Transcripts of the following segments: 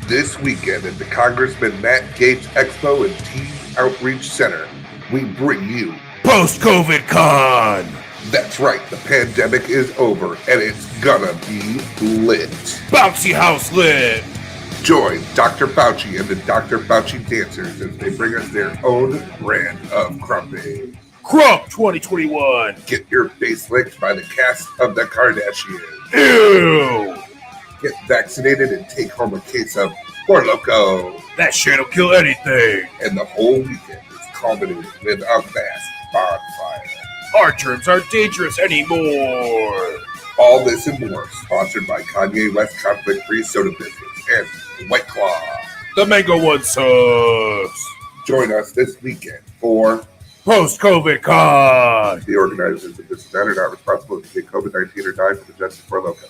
This weekend at the Congressman Matt Gaetz Expo and Teen Outreach Center, we bring you Post-COVID Con! That's right, the pandemic is over and it's gonna be lit. Bouncy House lit! Join Dr. Fauci and the Dr. Fauci dancers as they bring us their own brand of crumpet. Crump 2021! Get your face licked by the cast of the Kardashians. Ew! Get vaccinated and take home a case of Four Loko. That shit'll kill anything! And the whole weekend is culminated with a vast bonfire. Our germs aren't dangerous anymore! All this and more, sponsored by Kanye West Conflict-Free Soda Biscuits and White Claw. The mango one sucks! Join us this weekend for Post-COVID Con! The organizers of this event are not responsible if you get COVID-19 or die from the Justice for Loco.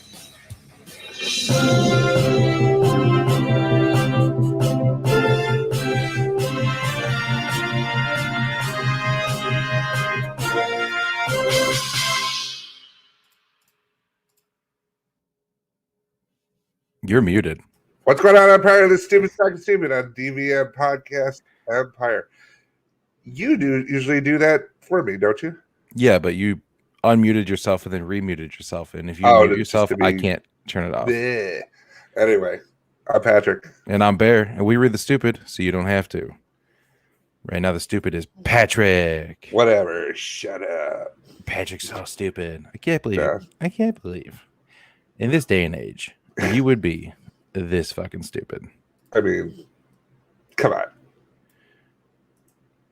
You're muted. What's going on, Empire? This is Steven Talking Steven on DVM Podcast Empire. You usually do that for me, don't you? Yeah, but you unmuted yourself and then remuted yourself. And if you mute yourself, I can't turn it off. Bleh. Anyway, I'm Patrick. And I'm Bear. And we read the stupid, so you don't have to. Right now, the stupid is Patrick. Whatever. Shut up. Patrick's so stupid. I can't believe it. I can't believe. In this day and age, you would be this fucking stupid. I mean, come on.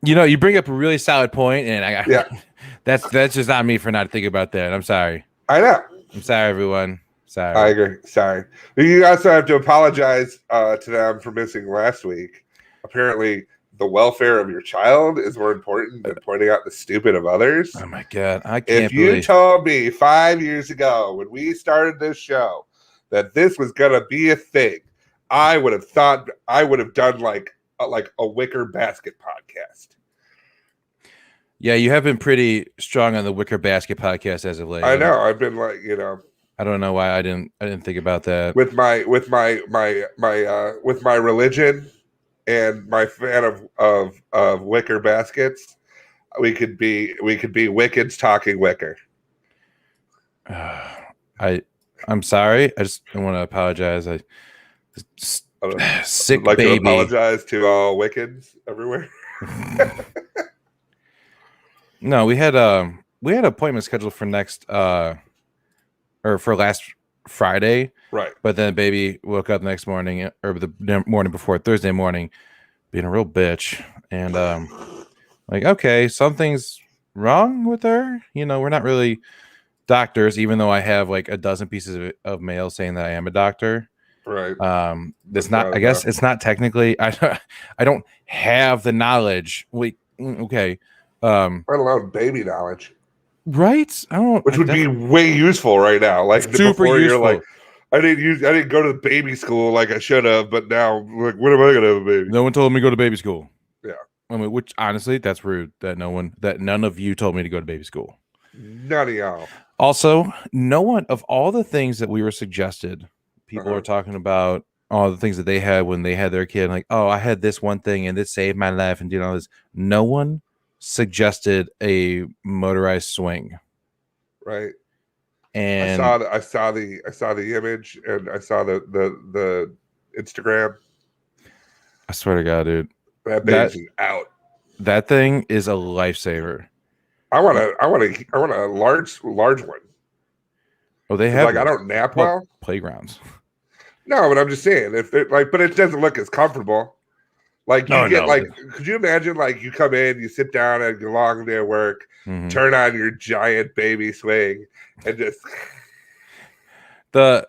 You know, you bring up a really solid point, and that's just not me for not thinking about that. I'm sorry. I know. I'm sorry, everyone. Sorry. I agree. Sorry. You also have to apologize to them for missing last week. Apparently, the welfare of your child is more important than pointing out the stupid of others. Oh my God. I can't If you told me 5 years ago when we started this show that this was going to be a thing, I would have done like a wicker basket podcast. Yeah, you have been pretty strong on the Wicker Basket podcast as of late. I know. I've been like, I don't know why I didn't think about that. With my religion and my fan of wicker baskets, we could be Wiccans talking wicker. I'm sorry. I want to apologize. Sick I'd like baby. to apologize to all Wiccans everywhere. No, we had an appointment scheduled for for last Friday. Right. But then baby woke up next morning or the morning before Thursday morning being a real bitch. And like, okay, something's wrong with her. You know, we're not really doctors, even though I have like a dozen pieces of mail saying that I am a doctor. Right. That's not, I guess it's not technically, I don't have the knowledge. Wait, okay. Let alone baby knowledge. Right? Which would be way useful right now. Like super before useful. You're like, I didn't go to the baby school like I should have, but now like when am I gonna have a baby? No one told me to go to baby school. Yeah. I mean, which honestly, that's rude that none of you told me to go to baby school. None of y'all. Also, no one of all the things that we were suggested, people are talking about all the things that they had when they had their kid, like, oh, I had this one thing and this saved my life and did all this. No one suggested a motorized swing. Right. And I saw the image and I saw the Instagram. I swear to God, dude. That baby's out. That thing is a lifesaver. I want a large one. Oh, they have like I don't nap well. Playgrounds. No, but I'm just saying but it doesn't look as comfortable. Like could you imagine like you come in, you sit down at your long day of work, turn on your giant baby swing, and just the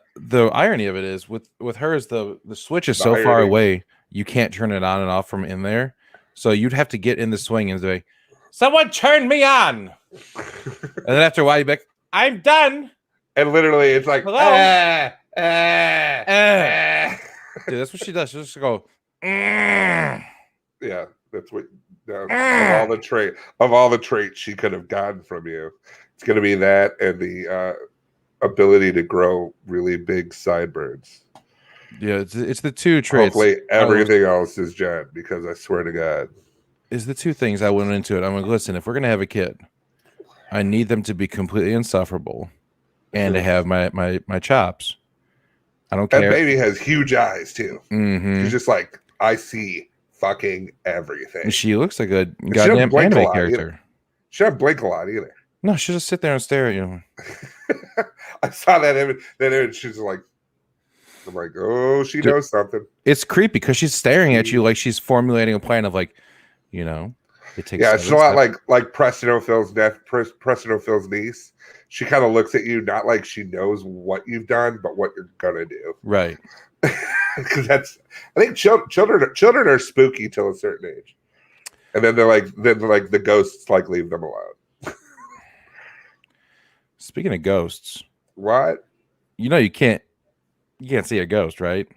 irony of it is with hers the switch is so far away you can't turn it on and off from in there, so you'd have to get in the swing and say, "Someone turn me on," and then after a while you'd be like, "I'm done," and literally it's like, hello. Dude, that's what she does. She'll just go. Yeah, that's what of all the traits she could have gotten from you, it's going to be that and the ability to grow really big sideburns. Yeah, it's the two traits. Hopefully everything else is Jen, because I swear to God. Is the two things I went into it. I'm like, listen, if we're gonna have a kid, I need them to be completely insufferable and to have my chops. I don't care. That baby has huge eyes too. Mm-hmm. She's just like, I see fucking everything. She looks like a goddamn anime character. She doesn't blink a lot either. No, she'll just sit there and stare at you. I saw that image. She's like, I'm like, oh, she knows something. It's creepy because she's staring at you like she's formulating a plan of like, you know, it takes. Yeah, she's a lot like Preston O'Phil's niece. She kind of looks at you not like she knows what you've done, but what you're gonna do. Right. Because I think children are spooky till a certain age, and then they're like the ghosts like leave them alone. Speaking of ghosts, what? You know you can't see a ghost, right?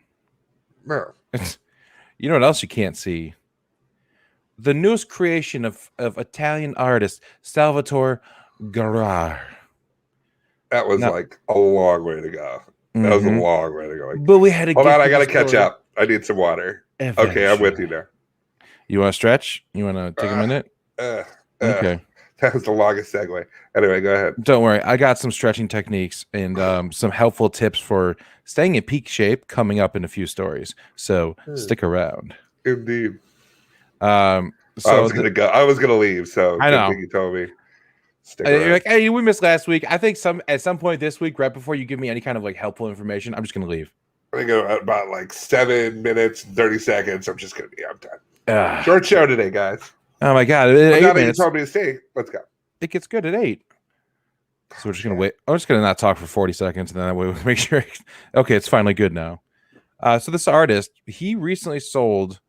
No. You know what else you can't see? The newest creation of Italian artist Salvatore Garrar. That was like a long way to go. That was a long way to go. Like, but we had to hold on, I gotta catch up. I need some water. Eventually. Okay, I'm with you now. You want to stretch? You want to take a minute? Okay. That was the longest segue. Anyway, go ahead. Don't worry. I got some stretching techniques and some helpful tips for staying in peak shape coming up in a few stories. So stick around. Indeed. So I was gonna go. I was gonna leave. So I know you told me. You're like, hey, we missed last week. I think at some point this week, right before you give me any kind of like helpful information, I'm just gonna leave. I think about like 7 minutes, 30 seconds. I'm done. Short show today, guys. Oh my God! Now that you told me to stay, let's go. It gets good at 8. So we're just gonna wait. I'm just gonna not talk for 40 seconds, and then that way we make sure. Okay, it's finally good now. So this artist, he recently sold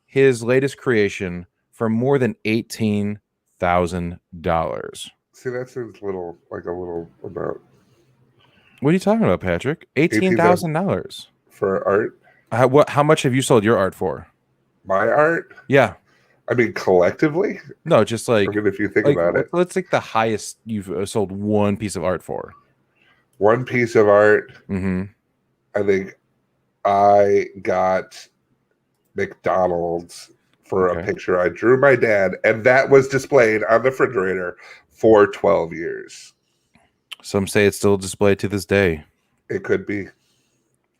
his latest creation for more than $18,000. See, that seems a little about. What are you talking about, Patrick? $18,000 for art. How much have you sold your art for? My art? Yeah. I mean, collectively? No, just like if you think about it. Let's like the highest you've sold one piece of art for. One piece of art. Mm-hmm. I think I got McDonald's for a picture I drew my dad, and that was displayed on the refrigerator for 12 years. Some say it's still displayed to this day. It could be.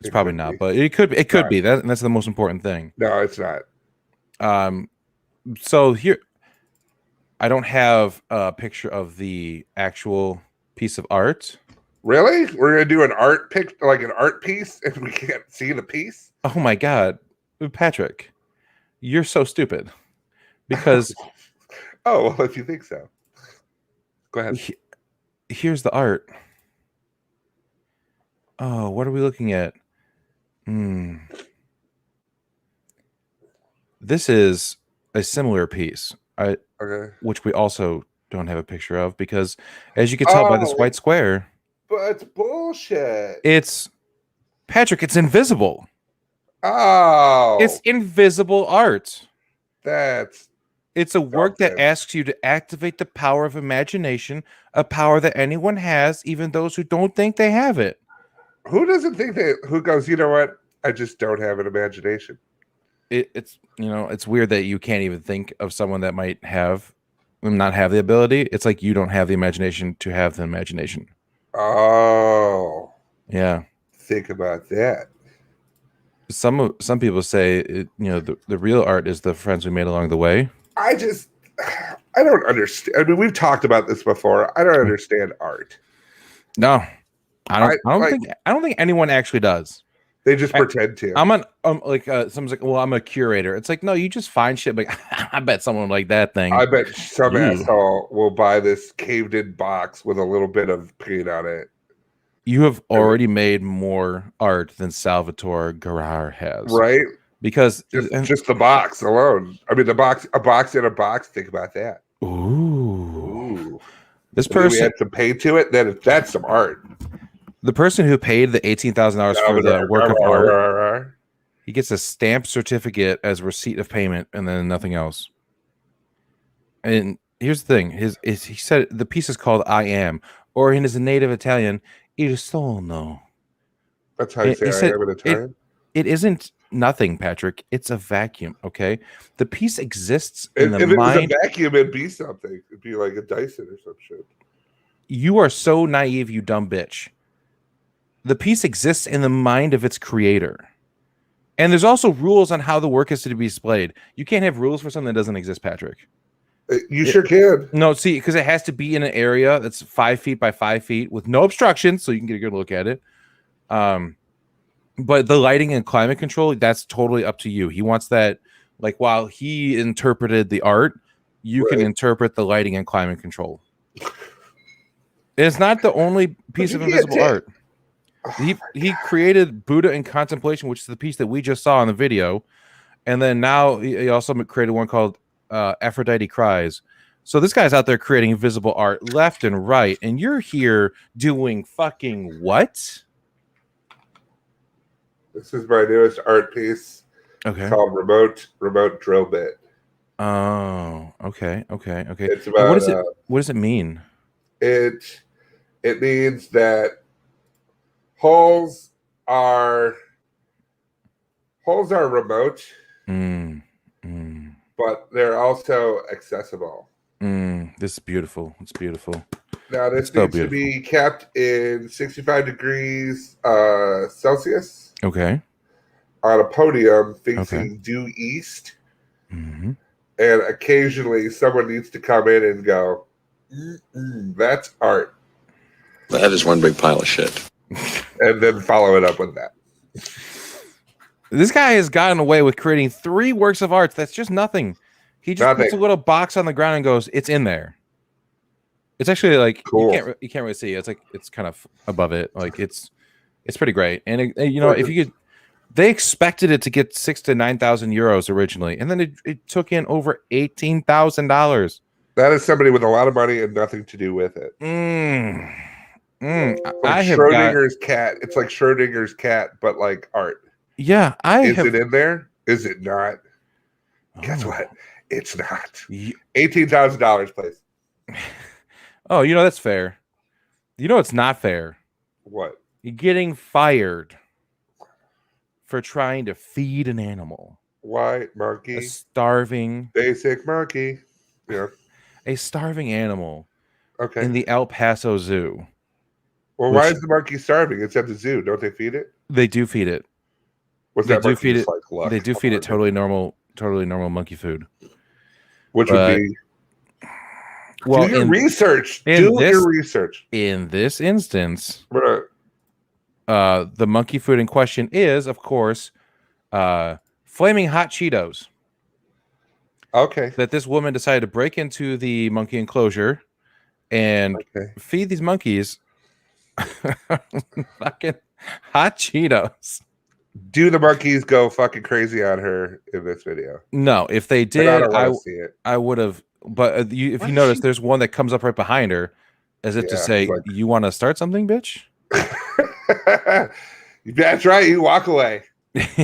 It's probably not, but it could be. That's the most important thing. No, it's not. So here, I don't have a picture of the actual piece of art. Really? We're gonna do an art piece, and we can't see the piece? Oh my God, Patrick, you're so stupid. Because oh, well, if you think so, go ahead. Here's the art. Oh, what are we looking at? This is a similar piece, which we also don't have a picture of because, as you can tell by this white square, but it's bullshit. It's Patrick. It's invisible. Oh, it's invisible art. It's a work that asks you to activate the power of imagination, a power that anyone has, even those who don't think they have it. Who doesn't think who goes, you know what? I just don't have an imagination. It's weird that you can't even think of someone that might not have the ability. It's like you don't have the imagination to have the imagination. Oh. Yeah. Think about that. Some people say the real art is the friends we made along the way. I don't understand. I mean, we've talked about this before. I don't understand art. No, I don't think anyone actually does. They just pretend to. Someone's like, well, I'm a curator. It's like, no, you just find shit. Like, I bet someone like that thing. I bet some asshole will buy this caved in box with a little bit of paint on it. You have already made more art than Salvatore Garrar has, right? Because just the box alone. I mean, a box in a box. Think about that. Ooh. This person had some paint to it. Then that's some art. The person who paid the $18,000 for the work of art, he gets a stamped certificate as receipt of payment, and then nothing else. And here's the thing: he said the piece is called "I Am," or in his native Italian, "Il sono." That's how you say "I am" in Italian. It isn't nothing, Patrick. It's a vacuum, okay? The piece exists in If the it was a mind. vacuum, it'd be something. It'd be like a Dyson or some shit. You are so naive, you dumb bitch. The piece exists in the mind of its creator. And there's also rules on how the work is to be displayed. You can't have rules for something that doesn't exist, Patrick. You sure can. No, see, because it has to be in an area that's 5 feet by 5 feet with no obstructions, so you can get a good look at it. But the lighting and climate control, that's totally up to you. He wants that, like, while he interpreted the art, you can interpret the lighting and climate control. It's not the only piece of invisible art. He created Buddha in Contemplation, which is the piece that we just saw in the video. And then now he also created one called Aphrodite Cries. So this guy's out there creating visible art left and right. And you're here doing fucking what? This is my newest art piece. Okay. It's called Remote Drill Bit. Oh, okay. It's about, what does it mean? It means that holes are remote, but they're also accessible. This is beautiful. It's beautiful. Now this needs to be kept in 65 degrees Celsius. Okay. On a podium facing due east. And occasionally someone needs to come in and go, that's art. That is one big pile of shit. And then follow it up with that. This guy has gotten away with creating 3 works of art. That's just nothing. He just puts a little box on the ground and goes, it's in there. It's actually like, cool. You can't really see. It's like, it's kind of above it. Like it's pretty great. And if you could, they expected it to get 6,000 to 9,000 euros originally. And then it took in over $18,000. That is somebody with a lot of money and nothing to do with it. Like Schrodinger's cat. It's like Schrodinger's cat, but like art. Yeah, Is it in there? Is it not? Guess what? It's not. $18,000, please. Oh, that's fair. It's not fair. What? You're getting fired for trying to feed an animal. White monkey. A starving. Basic monkey. Yeah. A starving animal. Okay. In the El Paso Zoo. Well, why is the monkey starving? It's at the zoo. Don't they feed it? They do feed it. They do feed it. They do feed it totally normal monkey food. Which would be. Well, do your research. Do your research. In this instance, the monkey food in question is, of course, flaming hot Cheetos. Okay. That this woman decided to break into the monkey enclosure and feed these monkeys fucking hot Cheetos. Do the monkeys go fucking crazy on her in this video? No, if they did, I would have. But if you notice, there's one that comes up right behind her, as if to say, like, "You want to start something, bitch?" That's right. You walk away.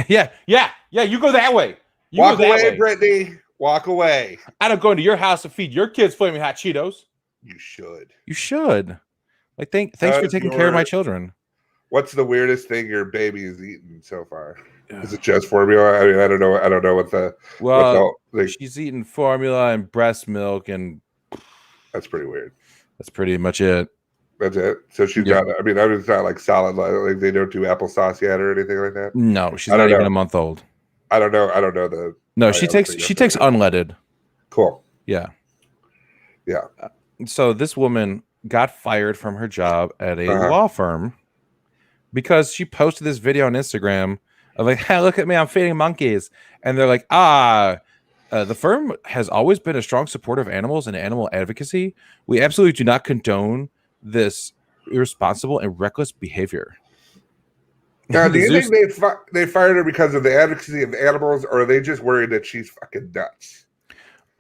yeah. You go that way. Walk away, Brittany. Walk away. I don't go into your house to feed your kids flaming hot Cheetos. You should. You should. Like, thanks for taking care of my children. What's the weirdest thing your baby has eaten so far? Is it just formula? I mean, I don't know. I don't know what the. She's eating formula and breast milk, and that's pretty weird. That's pretty much it. That's it. So she's not. I mean, it's not like solid. Like they don't do applesauce yet or anything like that. No, she's not even a month old. I don't know. I don't know the. No, she takes unleaded. Cool. Yeah. Yeah. So this woman got fired from her job at a law firm because she posted this video on Instagram of like, "Hey, look at me, I'm feeding monkeys," and they're like, the firm has always been a strong supporter of animals and animal advocacy. We absolutely do not condone this irresponsible and reckless behavior. Now, do you think they fired her because of the advocacy of animals, or are they just worried that she's fucking nuts?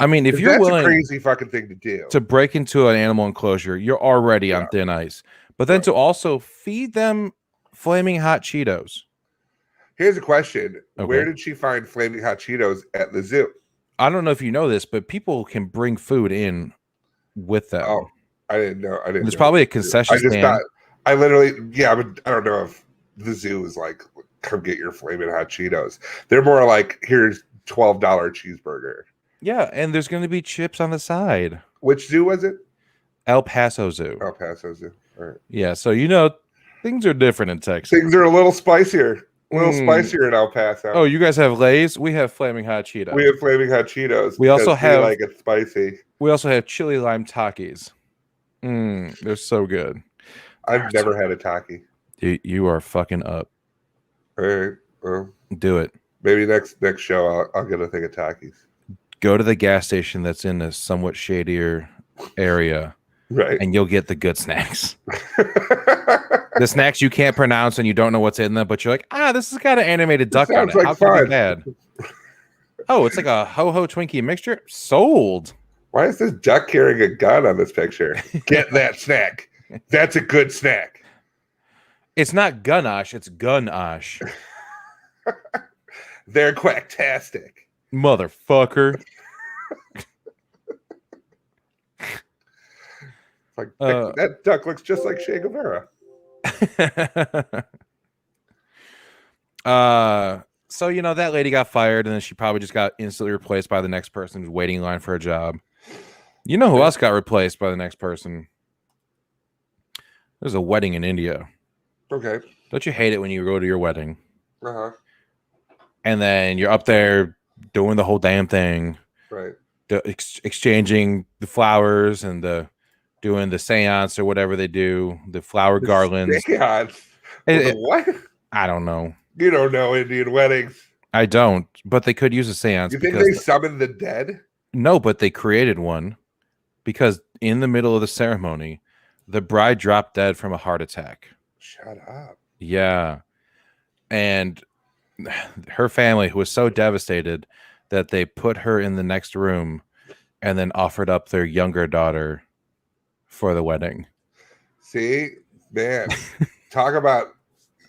I mean, if you're willing, that's a crazy fucking thing to do. To break into an animal enclosure, you're already on thin ice. But then to also feed them flaming hot Cheetos. Here's a question. Okay. Where did she find flaming hot Cheetos at the zoo? I don't know if you know this, but people can bring food in with them. Oh, I didn't know. There's probably a concession stand. I literally, but I don't know if the zoo is like come get your flaming hot Cheetos. They're more like, here's $12 cheeseburger. Yeah, and there's going to be chips on the side. Which zoo was it? El Paso Zoo. El Paso Zoo. All right. Yeah, so things are different in Texas. Things are a little spicier. A little spicier in El Paso. Oh, you guys have Lay's? We have flaming hot Cheetos. We have flaming hot Cheetos. We also have like it spicy. We also have chili lime Takis. They're so good. I've never had a Taki. You are fucking up. All right. Well, do it. Maybe next show I'll get a thing of Takis. Go to the gas station that's in a somewhat shadier area. Right. And you'll get the good snacks. The snacks you can't pronounce and you don't know what's in them, but you're like, this is kind of animated duck on it. Like how can it be bad? Oh, it's like a ho-ho Twinkie mixture? Sold. Why is this duck carrying a gun on this picture? Get that snack. That's a good snack. It's not gunosh, it's gunosh. They're quacktastic. Motherfucker. Like that duck looks just like Che Guevara. So that lady got fired, and then she probably just got instantly replaced by the next person who's waiting in line for a job. You know who else got replaced by the next person? There's a wedding in India. Okay. Don't you hate it when you go to your wedding? Uh-huh. And then you're up there doing the whole damn thing. Right. Exchanging the flowers and doing the seance or whatever they do, the flower garlands. Seance? What? I don't know. You don't know Indian weddings. I don't, but they could use a seance. You think they summon the dead? No, but they created one because in the middle of the ceremony, the bride dropped dead from a heart attack. Shut up. Yeah. And her family was so devastated that they put her in the next room and then offered up their younger daughter for the wedding. See, man, talk about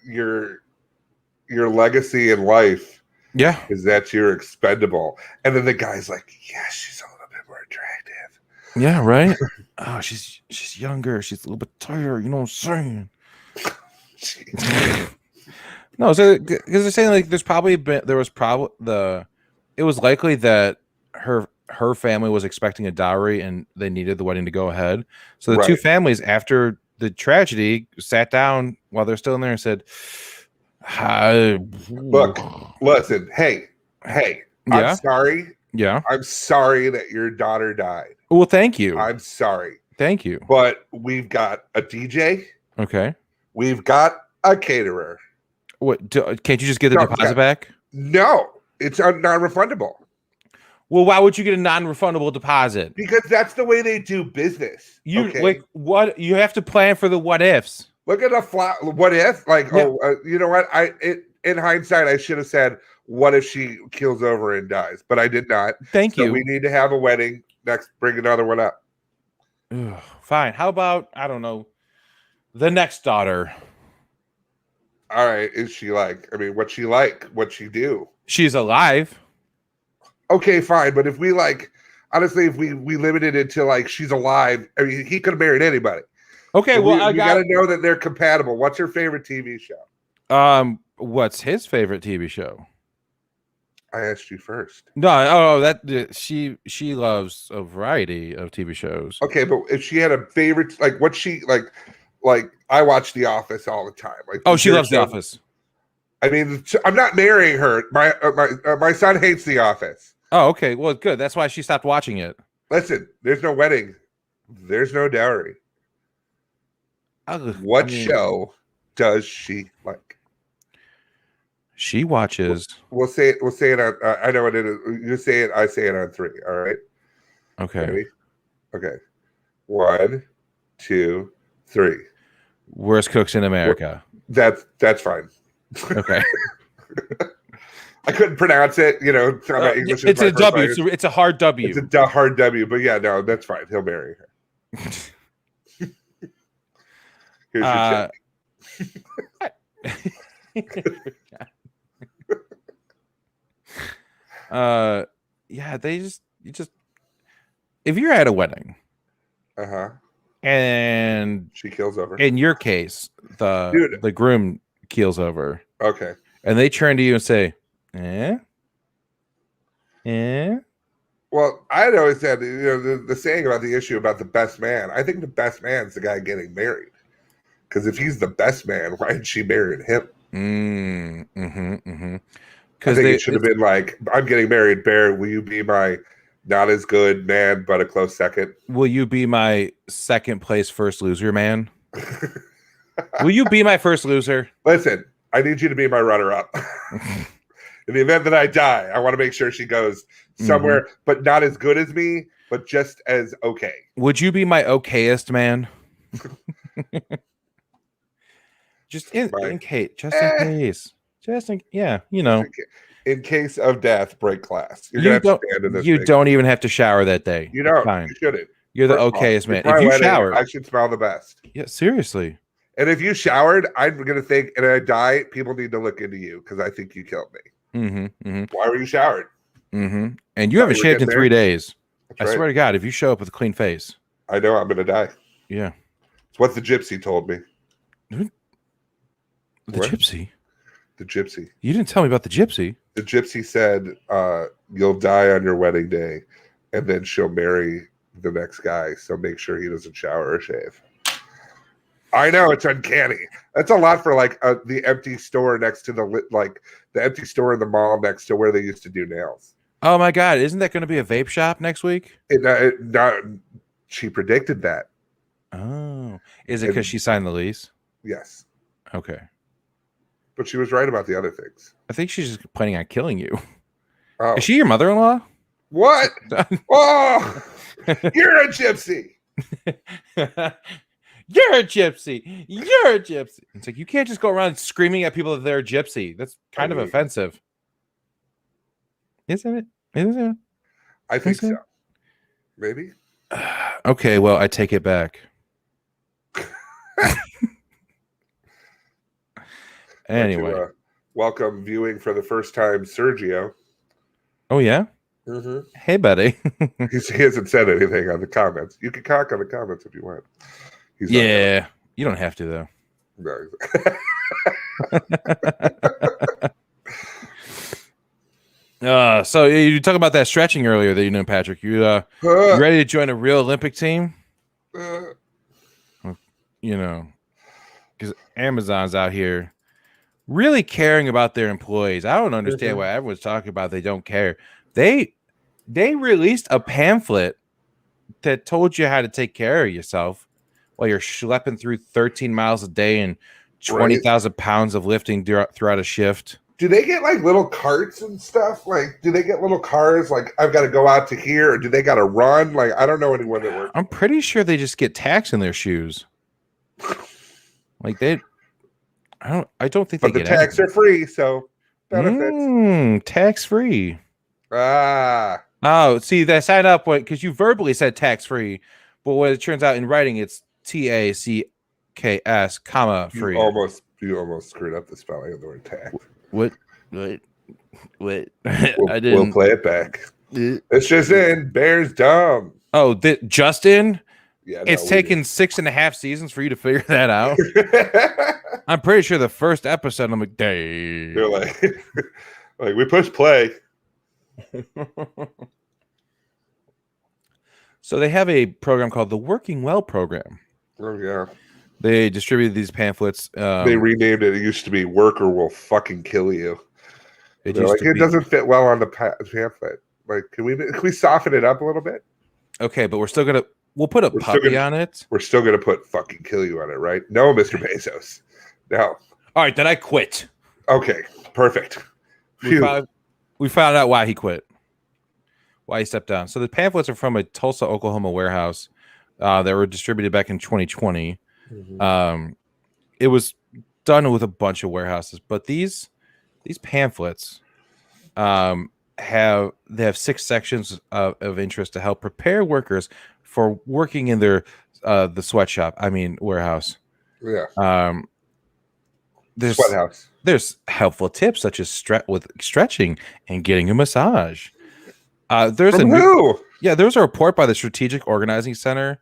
your legacy in life. Yeah. Is that you're expendable. And then the guy's like, yeah, she's a little bit more attractive. Yeah, right? Oh, she's younger. She's a little bit tighter. You know what I'm saying? No, so because they're saying like it was likely that her family was expecting a dowry and they needed the wedding to go ahead. So the two families, after the tragedy, sat down while they're still in there and said, look, listen, hey, yeah? I'm sorry. Yeah. I'm sorry that your daughter died. Well, thank you. I'm sorry. Thank you. But we've got a DJ. Okay. We've got a caterer. What? Can't you just get the deposit back? No, it's non-refundable. Well, why would you get a non-refundable deposit? Because that's the way they do business. Like what? You have to plan for the what ifs. Look at what if? Like, yeah. You know what? In hindsight, I should have said, what if she keels over and dies? But I did not. Thank you. We need to have a wedding. Next, bring another one up. Fine. How about, I don't know, the next daughter? All right. Is she like, I mean, what's she like? What's she do? She's alive. Okay, fine. But if we honestly, if we limited it to like, she's alive, I mean, he could have married anybody. Okay, so well, you got to know that they're compatible. What's her favorite TV show? What's his favorite TV show? I asked you first. No, she loves a variety of TV shows. Okay, but if she had a favorite, like what she like I watch The Office all the time. Like, she loves The Office. I mean, I'm not marrying her. My son hates The Office. Oh, okay. Well, good. That's why she stopped watching it. Listen, there's no wedding. There's no dowry. What show does she like? She watches. We'll say it on. I know what it is. You say it. I say it on 3. All right. Okay. Ready? Okay. 1, 2, 3. Worst cooks in America. That's fine. Okay. I couldn't pronounce it. English. It's a W. So it's a hard W. It's a hard W. But yeah, no, that's fine. He'll marry her. Here's your check. Yeah, you just if you're at a wedding, and she keels over. In your case, the groom keels over. Okay. and they turn to you and say, "Eh, eh." Well, I'd always said, the saying about the issue about the best man. I think the best man's the guy getting married. Because if he's the best man, why did she marry him? I think it should have been like, I'm getting married, Bear. Will you be my not as good man, but a close second? Will you be my second place first loser, man? Will you be my first loser? Listen, I need you to be my runner-up. In the event that I die, I want to make sure she goes somewhere, but not as good as me, but just as okay. Would you be my okayest man? Just in case. Yeah, In case of death, break glass. You don't even have to shower that day. You don't. You shouldn't. You're the okayest man. If you shower, I should smell the best. Yeah, seriously. And if you showered, I'm gonna think, and I die, people need to look into you because I think you killed me. Why were you showered? And you haven't shaved in 3 days. I swear to God, if you show up with a clean face, I know I'm gonna die. Yeah. It's what the gypsy told me. The gypsy? The gypsy. You didn't tell me about the gypsy. The gypsy said, you'll die on your wedding day, and then she'll marry the next guy, so make sure he doesn't shower or shave. I know, it's uncanny. That's a lot for like the empty store next to the empty store in the mall next to where they used to do nails. Oh my God! Isn't that going to be a vape shop next week? She predicted that. Oh, is it because she signed the lease? Yes. Okay. But she was right about the other things. I think she's just planning on killing you. Oh. Is she your mother-in-law? What? Oh, you're a gypsy. You're a gypsy. You're a gypsy. It's like you can't just go around screaming at people that they're a gypsy. That's kind of offensive. Isn't it? Isn't it? I think so. Maybe. Okay, well, I take it back. Anyway. To, welcome viewing for the first time, Sergio. Oh, yeah? Hey, buddy. He hasn't said anything on the comments. You can cock on the comments if you want. Yeah, you don't have to, though. No. So you talked about that stretching earlier that you know, Patrick. You ready to join a real Olympic team? Because Amazon's out here really caring about their employees. I don't understand why everyone's talking about they don't care. They released a pamphlet that told you how to take care of yourself while you're schlepping through 13 miles a day and 20,000 pounds of lifting throughout a shift. Do they get like little carts and stuff? Like, do they get little cars? Like, I've got to go out to here, or do they got to run? Like, I don't know anyone that works. I'm pretty sure they just get tax in their shoes. Like I don't think. But the tax are free, so benefits. Tax free. Ah. Oh, see, they sign up because you verbally said tax free, but when it turns out in writing, it's TACKS, comma free. You almost screwed up the spelling of the word tax. What? I didn't. We'll play it back. It's just in. Bear's dumb. Oh, just in? Yeah. It's taken 6.5 seasons for you to figure that out. I'm pretty sure the first episode, I'm like, dang. You're like we push play. So they have a program called the Working Well program. Oh, yeah. They distributed these pamphlets. They renamed it. It used to be "Worker Will Fucking Kill You." It doesn't fit well on the pamphlet. Like, can we soften it up a little bit? Okay, but we'll put a puppy on it. We're still gonna put "fucking kill you" on it, right? No, Mr. Bezos. No. All right, then I quit. Okay, perfect. We found out why he quit. Why he stepped down. So the pamphlets are from a Tulsa, Oklahoma warehouse that were distributed back in 2020. It was done with a bunch of warehouses, but these pamphlets have 6 sections of interest to help prepare workers for working in their the sweatshop. I mean warehouse. Yeah. There's helpful tips such as stretching and getting a massage. There's a report by the Strategic Organizing Center,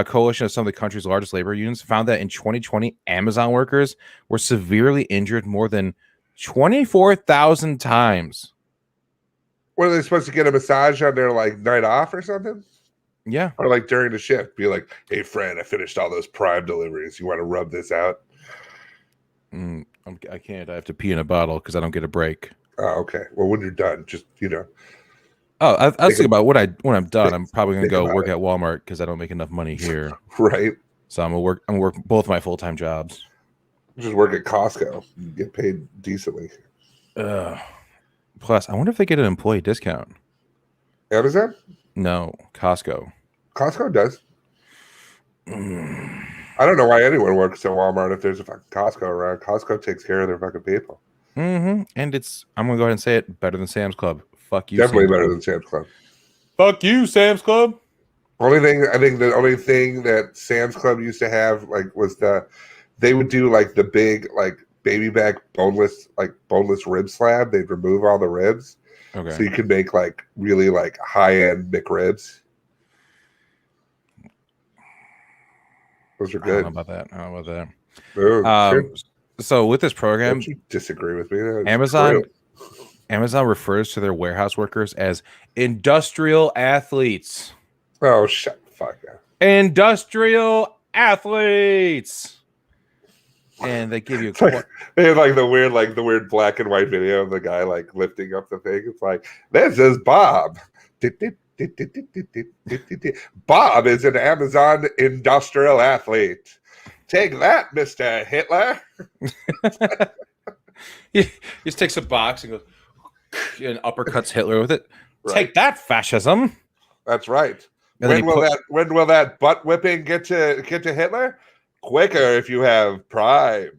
coalition of some of the country's largest labor unions, found that in 2020, Amazon workers were severely injured more than 24,000 times. What are they supposed to get a massage on their like night off or something? Yeah. Or like during the shift, be like, "Hey, friend, I finished all those Prime deliveries. You want to rub this out?" I can't. I have to pee in a bottle because I don't get a break. Oh, okay. Well, when you're done, just Oh, I was thinking about when I'm done. I'm probably gonna go work it. at Walmart because I don't make enough money here. Right. So I'm gonna work both my full-time jobs. Just work at Costco. You get paid decently. Plus, I wonder if they get an employee discount. Amazon? No, Costco. Costco does. I don't know why anyone works at Walmart if there's a fucking Costco around. Costco takes care of their fucking people. And I'm gonna go ahead and say it, better than Sam's Club. Fuck you. Definitely Sam's better Club. than Sam's Club. Fuck you, Sam's Club. The only thing that Sam's Club used to have was they would do like the big like baby back boneless rib slab. They'd remove all the ribs. Okay. So you could make like really like high end McRibs. Those are good. I don't know about that. Oh, so with this program, don't you disagree with me? Amazon refers to their warehouse workers as industrial athletes. Oh, shut the fuck up. Industrial athletes. And they give you they had like the weird black and white video of the guy like lifting up the thing. It's like, this is Bob. Bob is an Amazon industrial athlete. Take that, Mr. Hitler. He just takes a box and goes and uppercuts Hitler with it. Right. Take that, fascism. That's right. When will that butt whipping get to Hitler? Quicker if you have Prime.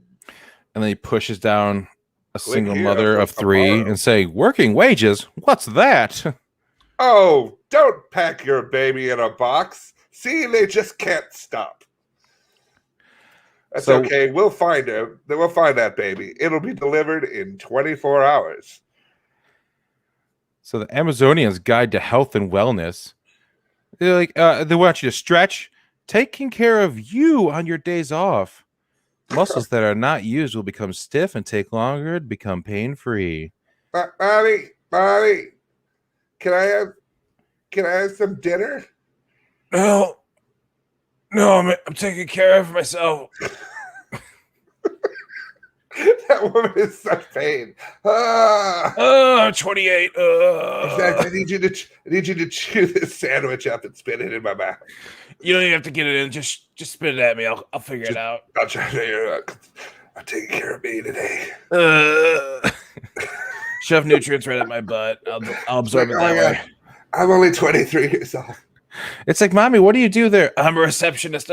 And then he pushes down a single mother of three and say, "Working wages? What's that?" Oh, don't pack your baby in a box. See, they just can't stop. That's okay. We'll find it. We'll find that baby. It'll be delivered in 24 hours. So the Amazonian's Guide to Health and Wellness. They're like, they want you to stretch. Taking care of you on your days off. Muscles that are not used will become stiff and take longer to become pain-free. Bobby, can I have some dinner? No, I'm taking care of myself. That woman is such pain. I'm 28. In fact, I need you to chew this sandwich up and spit it in my mouth. You don't even have to get it in. Just spit it at me. I'll figure it out. I'll try to figure it out. I'm taking care of me today. Shove nutrients right at my butt. I'll absorb it that way. I'm only 23 years old. It's like, Mommy, what do you do there? I'm a receptionist.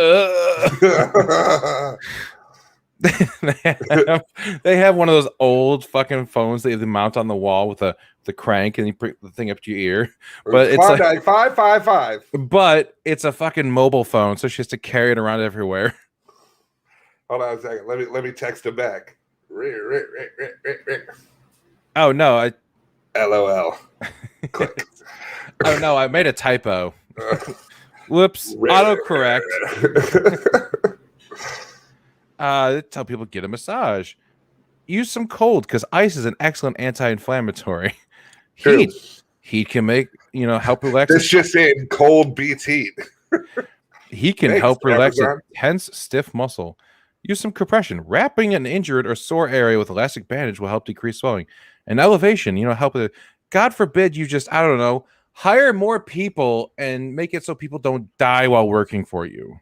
They have one of those old fucking phones that you mount on the wall with the crank and you put the thing up to your ear. But it's like 555. But it's a fucking mobile phone, so she has to carry it around everywhere. Hold on a second. Let me text him back. Oh no, LOL. Click. Oh no, I made a typo. Whoops. Autocorrect. Tell people get a massage. Use some cold because ice is an excellent anti-inflammatory. Heat can make help relax. This just in, cold beats heat. He can help relax a tense, stiff muscle. Use some compression. Wrapping an injured or sore area with elastic bandage will help decrease swelling. And elevation, help with it. God forbid you just, I don't know, hire more people and make it so people don't die while working for you.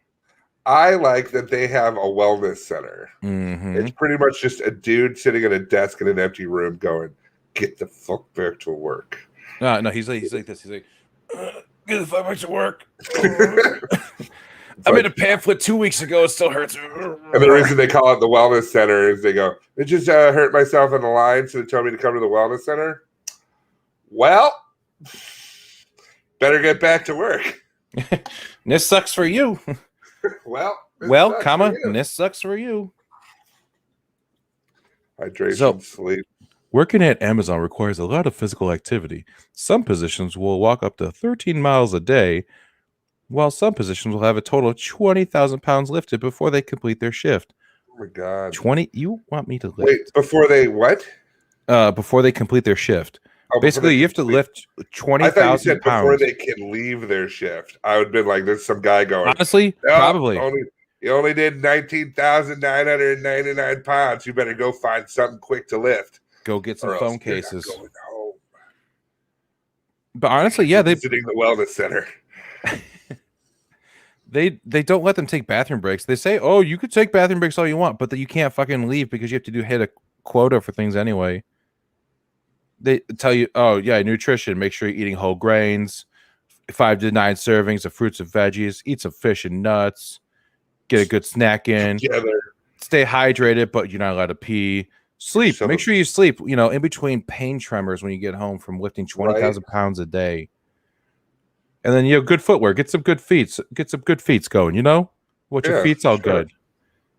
I like that they have a wellness center. Mm-hmm. It's pretty much just a dude sitting at a desk in an empty room going, get the fuck back to work. No, he's like this. He's like, get the fuck back to work. I made a pamphlet 2 weeks ago. It still hurts. And the reason they call it the wellness center is they go, it just hurt myself in the line, so they told me to come to the wellness center. Well, better get back to work. This sucks for you. This sucks for you. Hydration, sleep. Working at Amazon requires a lot of physical activity. Some positions will walk up to 13 miles a day, while some positions will have a total of 20,000 pounds lifted before they complete their shift. Oh my God. 20? You want me to lift? Wait, before they what? before they complete their shift. Oh, Basically, you have to lift 20,000 pounds. Before they can leave their shift. I would have been like, there's some guy going. Honestly, probably. You only did 19,999 pounds. You better go find something quick to lift. Go get some phone cases. Going home. But honestly, yeah, they're visiting the wellness center. They don't let them take bathroom breaks. They say, "Oh, you could take bathroom breaks all you want, but that you can't fucking leave because you have to hit a quota for things anyway." They tell you, "Oh, yeah, nutrition. Make sure you're eating whole grains, 5 to 9 servings of fruits and veggies. Eat some fish and nuts. Get a good snack in. Stay hydrated, but you're not allowed to pee. Sleep. Make sure you sleep. In between pain tremors when you get home from lifting 20,000 pounds a day." And then good footwear. Get some good feet. Get some good feet going. What your feet's all good.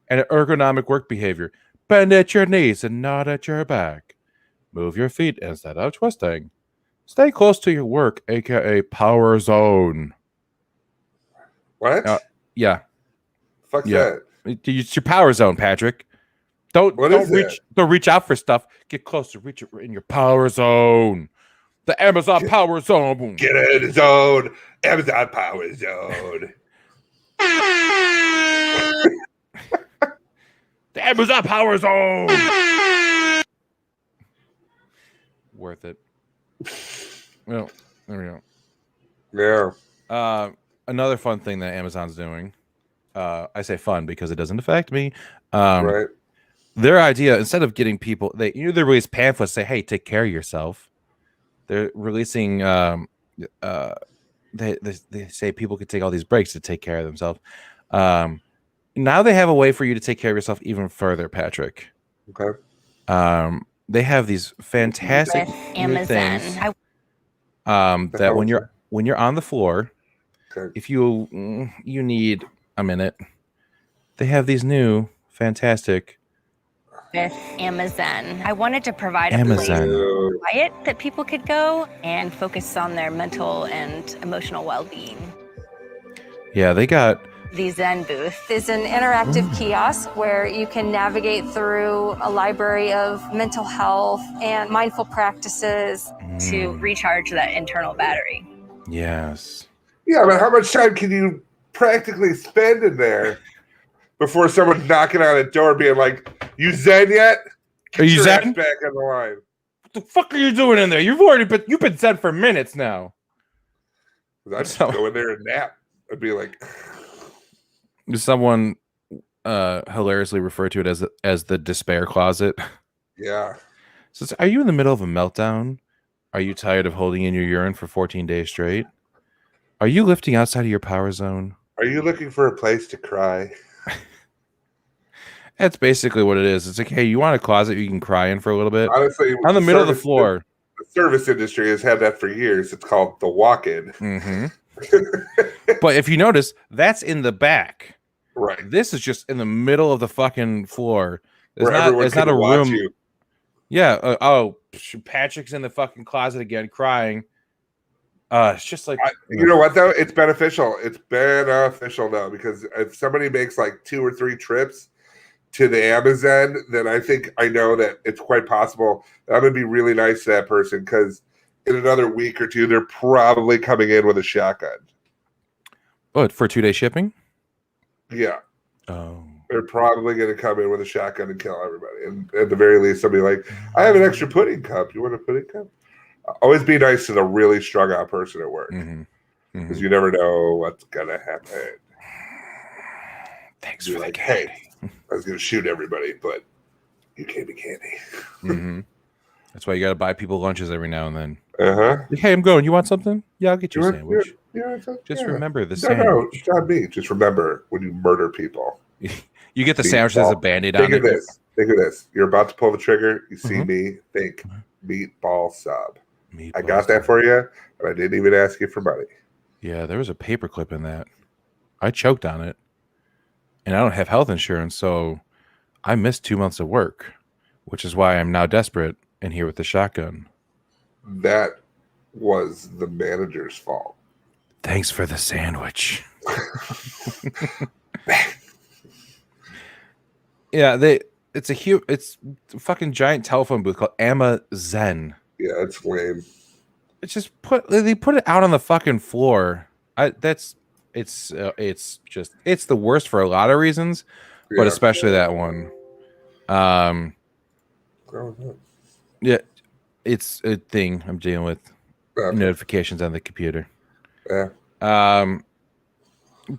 And ergonomic work behavior. Bend at your knees and nod at your back. Move your feet instead of twisting. Stay close to your work, aka power zone. What? Yeah. Fuck that. It's your power zone, Patrick. Don't reach out for stuff. Get closer. Reach it in your power zone. The Amazon Power Zone. Get in the zone. Amazon Power Zone. The Amazon Power Zone. Worth it. Well, there we go. Yeah. Another fun thing that Amazon's doing. I say fun because it doesn't affect me. Right. Their idea, instead of getting people, they release pamphlets say, "Hey, take care of yourself." They're releasing. They say people could take all these breaks to take care of themselves. Now they have a way for you to take care of yourself even further, Patrick. Okay. They have these fantastic new things. That when you're on the floor, if you need a minute, they have these new fantastic. With Amazon. I wanted to provide a place quiet that people could go and focus on their mental and emotional well-being. Yeah, they got the Zen booth. It's an interactive kiosk where you can navigate through a library of mental health and mindful practices to recharge that internal battery. Yes. Yeah, but how much time can you practically spend in there before someone's knocking on the door being like, "You Zen yet? Are you Zen? Back in the line. What the fuck are you doing in there? You've been Zen for minutes now." I'd just go in there and nap. I'd be like, someone hilariously referred to it as the despair closet. Yeah. So are you in the middle of a meltdown? Are you tired of holding in your urine for 14 days straight? Are you lifting outside of your power zone? Are you looking for a place to cry? That's basically what it is. It's like, hey, you want a closet you can cry in for a little bit? Honestly, on the middle of the floor. The service industry has had that for years. It's called the walk-in. Mm-hmm. But if you notice, that's in the back. Right. This is just in the middle of the fucking floor. It's Where not a room. You. Yeah. Patrick's in the fucking closet again, crying. It's just like you know what though? It's beneficial. It's beneficial though, because if somebody makes like 2 or 3 trips to the Amazon, then I know that it's quite possible that I'm gonna be really nice to that person, because in another week or two, they're probably coming in with a shotgun. Oh, for 2-day shipping? Yeah. Oh. They're probably going to come in with a shotgun and kill everybody. And at the very least, somebody like, "I have an extra pudding cup. You want a pudding cup?" Always be nice to the really strung out person at work, because you never know what's going to happen. Thanks for like, the candy. "Hey, I was going to shoot everybody, but you gave me candy." That's why you got to buy people lunches every now and then. Hey, I'm going. You want something? Yeah, I'll get you a sandwich. Just remember the sandwich. No, it's not me. Just remember when you murder people. You get the sandwich as a Band-Aid on it. Think of this. You're about to pull the trigger. You see me. Think meatball sub. I got that for you, but I didn't even ask you for money. Yeah, there was a paperclip in that. I choked on it. And I don't have health insurance, so I missed 2 months of work, which is why I'm now desperate and here with the shotgun. That was the manager's fault. Thanks for the sandwich. Yeah, it's a fucking giant telephone booth called Amazon. Yeah, it's lame. It's just they put it out on the fucking floor. It's the worst for a lot of reasons, but especially that one. Yeah, it's a thing I'm dealing with. Notifications on the computer. Yeah.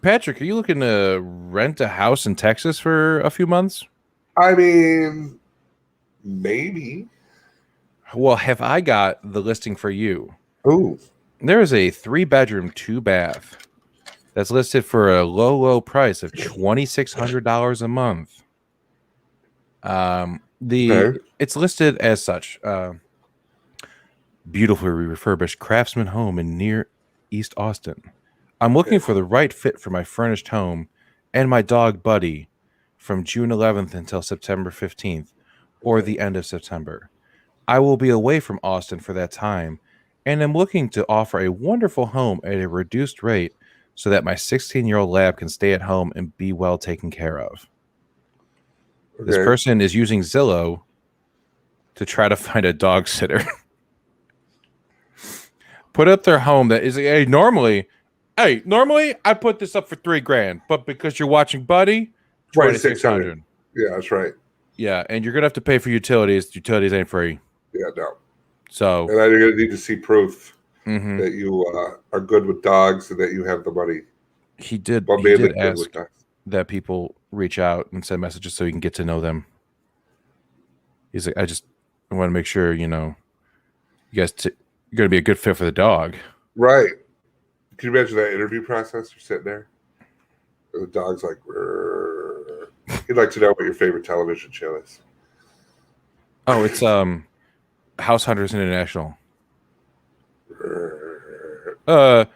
Patrick, are you looking to rent a house in Texas for a few months? I mean, maybe. Well, have I got the listing for you? Ooh. There is a 3-bedroom, 2-bath that's listed for a low price of $2,600 a month. It's listed as such. Beautifully refurbished craftsman home in near East Austin. I'm looking for the right fit for my furnished home and my dog Buddy from June 11th until September 15th or the end of September. I will be away from Austin for that time, and I'm looking to offer a wonderful home at a reduced rate so that my 16-year-old lab can stay at home and be well taken care of. Okay. This person is using Zillow to try to find a dog sitter. Put up their home that is normally I put this up for $3,000, but because you're watching Buddy, $2,600. Yeah, that's right. Yeah, and you're gonna have to pay for utilities. Utilities ain't free. Yeah, no. So, and you're gonna need to see proof that you are good with dogs and that you have the money. He did ask that people reach out and send messages so you can get to know them. He's like, I want to make sure you guys you're gonna be a good fit for the dog. Right. Can you imagine that interview process? You're sitting there. The dog's like, rrr. He'd like to know what your favorite television show is. Oh, it's House Hunters International. You know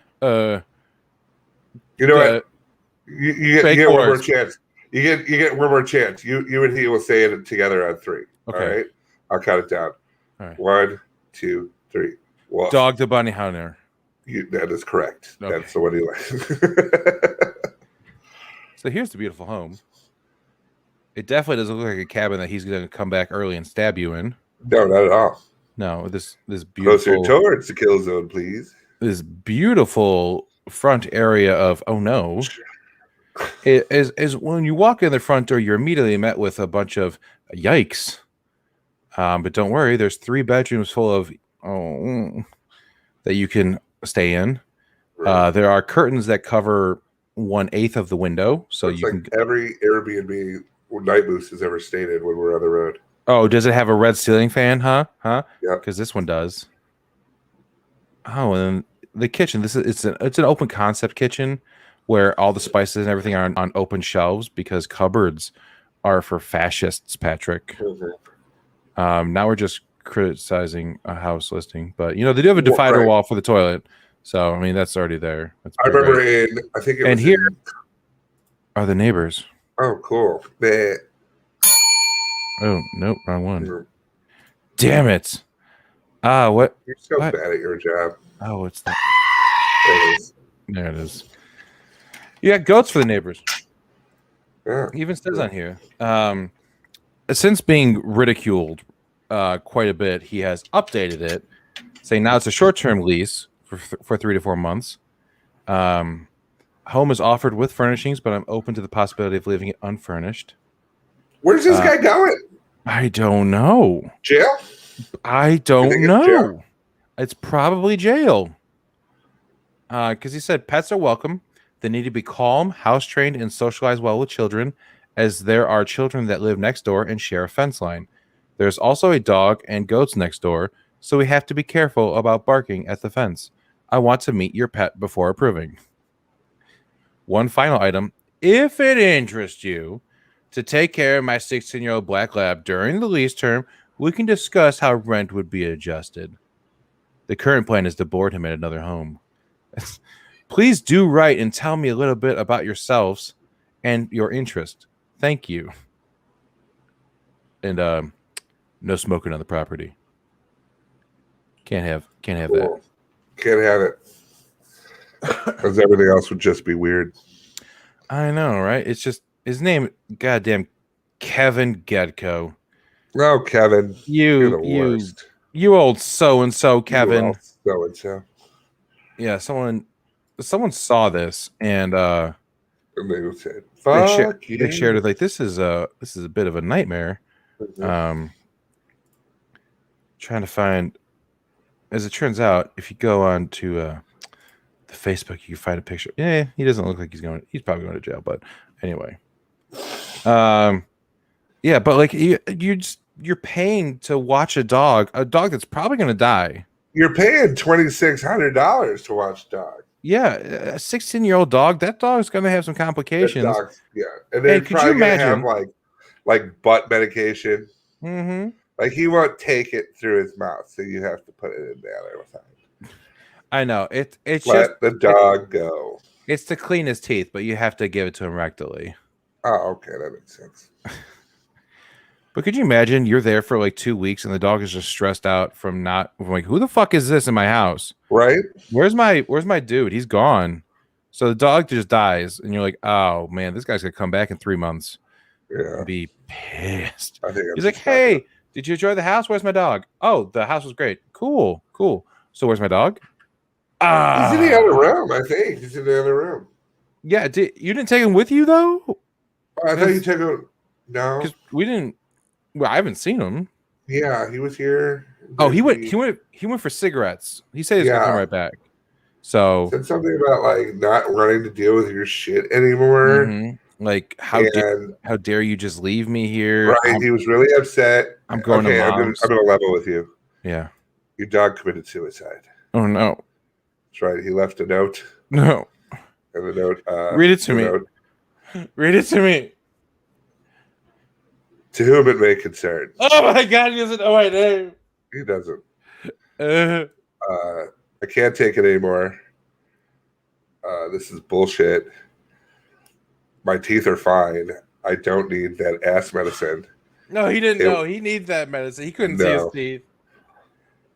what? You get one more chance. You get one more chance. You and he will say it together on 3. Okay. All right. I'll count it down. All right. 1, 2, 3. Woof. Dog the Bunny Hunter. That is correct. Okay. That's the one he likes. So here's the beautiful home. It definitely doesn't look like a cabin that he's going to come back early and stab you in. No, not at all. No, this beautiful. Closer towards the kill zone, please. This beautiful front area of it is when you walk in the front door, you're immediately met with a bunch of yikes. But don't worry, there's 3 bedrooms full of that you can stay in. Right. There are curtains that cover 1/8 of the window, so you can. Every Airbnb Night Moose has ever stayed in when we're on the road. Oh, does it have a red ceiling fan? Huh? Yeah. Because this one does. Oh, and the kitchen. It's an open concept kitchen where all the spices and everything are on open shelves because cupboards are for fascists, Patrick. Mm-hmm. Now we're just criticizing a house listing, but they do have a divider wall for the toilet, so I mean that's already there. I remember I think it was here are the neighbors. Oh, cool. Oh nope, wrong one. Mm-hmm. Damn it! What? You're so bad at your job. Oh, what's that? There it is. You got goats for the neighbors. Yeah. It even says on here. Since being ridiculed quite a bit, he has updated it, saying now it's a short-term lease for 3 to 4 months. Home is offered with furnishings, but I'm open to the possibility of leaving it unfurnished. Where's this guy going? I don't know. Jail? I don't know. It's probably jail. Because he said pets are welcome. They need to be calm, house-trained, and socialize well with children, as there are children that live next door and share a fence line. There's also a dog and goats next door, so we have to be careful about barking at the fence. I want to meet your pet before approving. One final item. If it interests you to take care of my 16-year-old black lab during the lease term, we can discuss how rent would be adjusted. The current plan is to board him at another home. Please do write and tell me a little bit about yourselves and your interest. Thank you. And no smoking on the property. Can't have that. Can't have it. Because everything else would just be weird. I know, right? It's just his name, goddamn Kevin Gedko. Oh, Kevin, you're the worst. You old so-and-so, Kevin. So-and-so. Yeah, someone saw this and they said, "Fuck you." They shared it like this is a bit of a nightmare. Mm-hmm. Trying to find, as it turns out, if you go on to the Facebook, you can find a picture. Yeah, he doesn't look like he's probably going to jail, but anyway. Yeah, but like you're paying to watch a dog that's probably going to die. You're paying $2,600 to watch dog. Yeah, a 16-year-old dog. That dog's going to have some complications. That dog's, yeah, and they're probably going to have like butt medication. Mm-hmm. Like he won't take it through his mouth, so you have to put it in the other side. I know it's let just the dog go. It's to clean his teeth, but you have to give it to him rectally. Oh, okay, that makes sense. But could you imagine you're there for like 2 weeks and the dog is just stressed out from like, who the fuck is this in my house? Right? Where's my dude? He's gone. So the dog just dies, and you're like, oh man, this guy's gonna come back in 3 months. Yeah. And be pissed. He's like, hey, did you enjoy the house? Where's my dog? Oh, the house was great. Cool. So where's my dog? He's in the other room, I think. He's in the other room. Yeah, you didn't take him with you though? Oh, I thought you took him. No. Because we didn't. Well, I haven't seen him. Yeah, he was here. Oh, he went for cigarettes. He said he's gonna come right back. So said something about like not wanting to deal with your shit anymore. Mm-hmm. Like how dare you just leave me here? Right, he was really upset. I'm going to mom's. I'm gonna level with you. Yeah, your dog committed suicide. Oh no, that's right. He left a note. No, and the note. Read it to me. Read it to me. To whom it may concern. Oh my God, he doesn't know my name. He doesn't. I can't take it anymore. This is bullshit. My teeth are fine. I don't need that ass medicine. No, he didn't know. He needs that medicine. He couldn't see his teeth.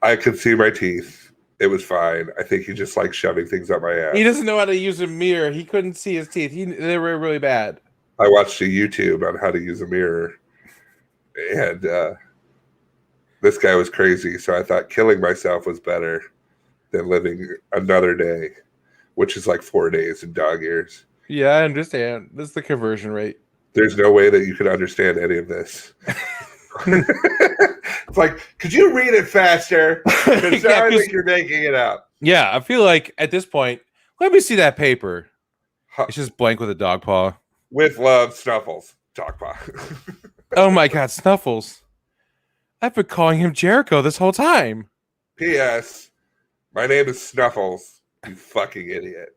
I could see my teeth. It was fine. I think he just likes shoving things up my ass. He doesn't know how to use a mirror. He couldn't see his teeth. They were really bad. I watched a YouTube on how to use a mirror. And this guy was crazy. So I thought killing myself was better than living another day, which is like 4 days in dog years. Yeah, I understand. This is the conversion rate. There's no way that you can understand any of this. It's like, could you read it faster? Because I think you're making it up. Yeah, I feel like at this point, let me see that paper. It's just blank with a dog paw. With love, Snuffles. Dog paw. Oh my God, Snuffles. I've been calling him Jericho this whole time. P.S. My name is Snuffles, you fucking idiot.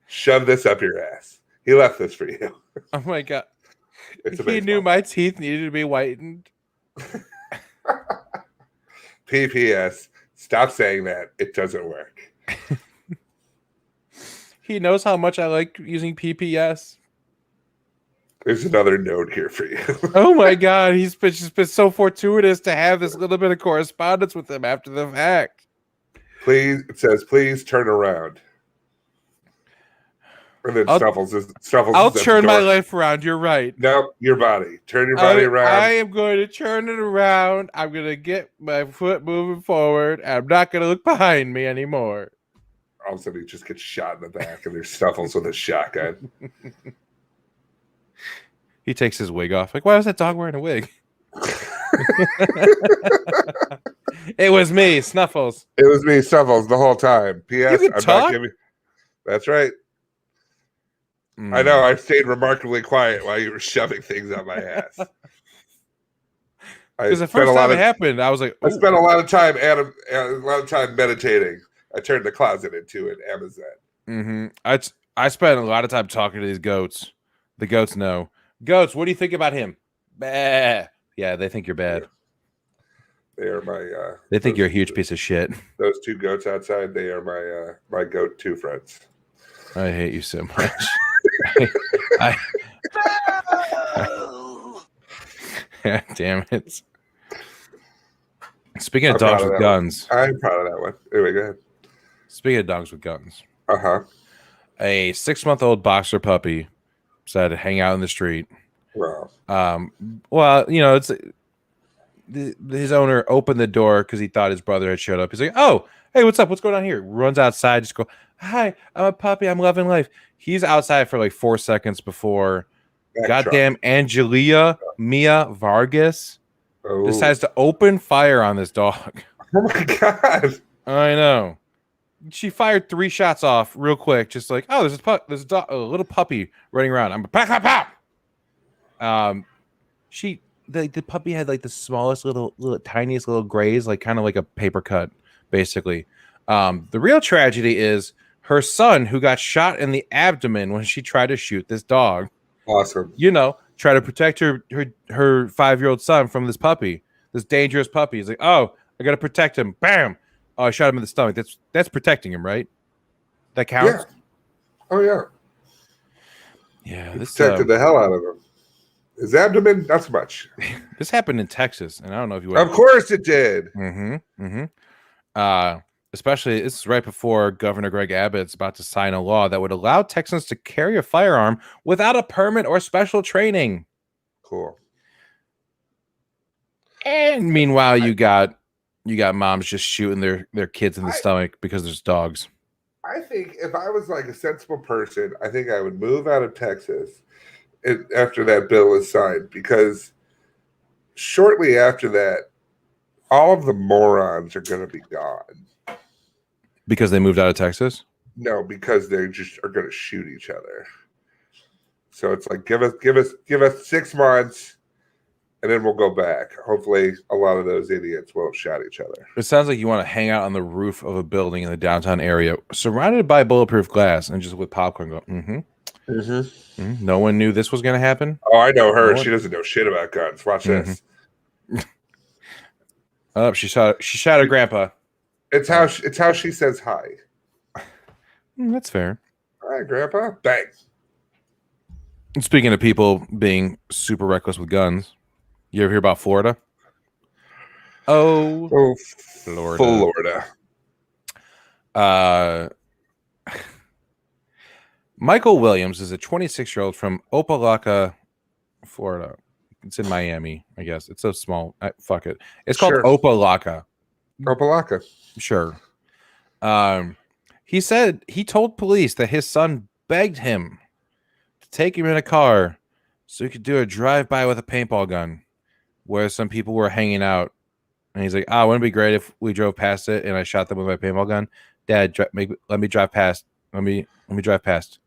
Shove this up your ass. He left this for you. Oh my God. He knew my teeth needed to be whitened. P.P.S. Stop saying that. It doesn't work. He knows how much I like using PPS. There's another note here for you. Oh my God. He's just been so fortuitous to have this little bit of correspondence with him after the fact. Please, it says, please turn around. And then Snuffles. I'll turn my life around. You're right. No, your body. Turn your body around. I am going to turn it around. I'm going to get my foot moving forward. I'm not going to look behind me anymore. All of a sudden, he just gets shot in the back, and there's Snuffles with a shotgun. He takes his wig off. Like, why was that dog wearing a wig? It was me, Snuffles. It was me, Snuffles, the whole time. P.S. You can talk? That's right. I know. I stayed remarkably quiet while you were shoving things up my ass. Because the first time it happened, I was like, I spent a lot of time, Adam, a lot of time meditating. I turned the closet into an Amazon. Mm-hmm. I spent a lot of time talking to these goats. The goats know. Goats, what do you think about him? Bah. Yeah, they think you're bad. They are my. They think you're a huge piece of shit. Those two goats outside. They are my goat two friends. I hate you so much. Yeah, damn it. Speaking of dogs with guns. I'm proud of that one. Anyway, go ahead. Speaking of dogs with guns. Uh-huh. A 6-month-old boxer puppy decided to hang out in the street. Wow. Well, it's his owner opened the door because he thought his brother had showed up. He's like, "Oh, hey, what's up? What's going on here?" Runs outside, just go, "Hi, I'm a puppy. I'm loving life." He's outside for like 4 seconds before goddamn Angelia Mia Vargas decides to open fire on this dog. Oh my god! I know. She fired 3 shots off real quick, just like, "Oh, there's a little puppy running around." I'm pow pow pow. The puppy had like the smallest little tiniest little graze, like kind of like a paper cut, basically. The real tragedy is her son, who got shot in the abdomen when she tried to shoot this dog. Awesome. Try to protect her 5-year-old son from this puppy, this dangerous puppy. He's like, "Oh, I gotta protect him." Bam! Oh, I shot him in the stomach. That's protecting him, right? That counts. Yeah. Oh yeah. Yeah. This protected the hell out of him. His abdomen, not so much. This happened in Texas, and I don't know if you. Of course, it did. Especially, this is right before Governor Greg Abbott's about to sign a law that would allow Texans to carry a firearm without a permit or special training. Cool. And meanwhile, you got moms just shooting their kids in the stomach because there's dogs. I think if I was like a sensible person, I think I would move out of Texas after that bill is signed, because shortly after that, all of the morons are going to be gone. Because they moved out of Texas? No, because they just are going to shoot each other. So it's like, give us 6 months, and then we'll go back. Hopefully, a lot of those idiots won't shoot each other. It sounds like you want to hang out on the roof of a building in the downtown area, surrounded by bulletproof glass, and just with popcorn go, No one knew this was going to happen? Oh, I know her. She doesn't know shit about guns. Watch this. Oh, she shot her grandpa. It's how she says hi. That's fair. Hi, Grandpa. Bang. Speaking of people being super reckless with guns, you ever hear about Florida? Oh, Florida. Michael Williams is a 26-year-old from Opelika, Florida. It's in Miami, I guess. It's so small. Fuck it. It's called Opelika. Opelika. Sure. He said he told police that his son begged him to take him in a car so he could do a drive-by with a paintball gun where some people were hanging out. And he's like, wouldn't it be great if we drove past it and I shot them with my paintball gun? Dad, let me drive past. Let me drive past.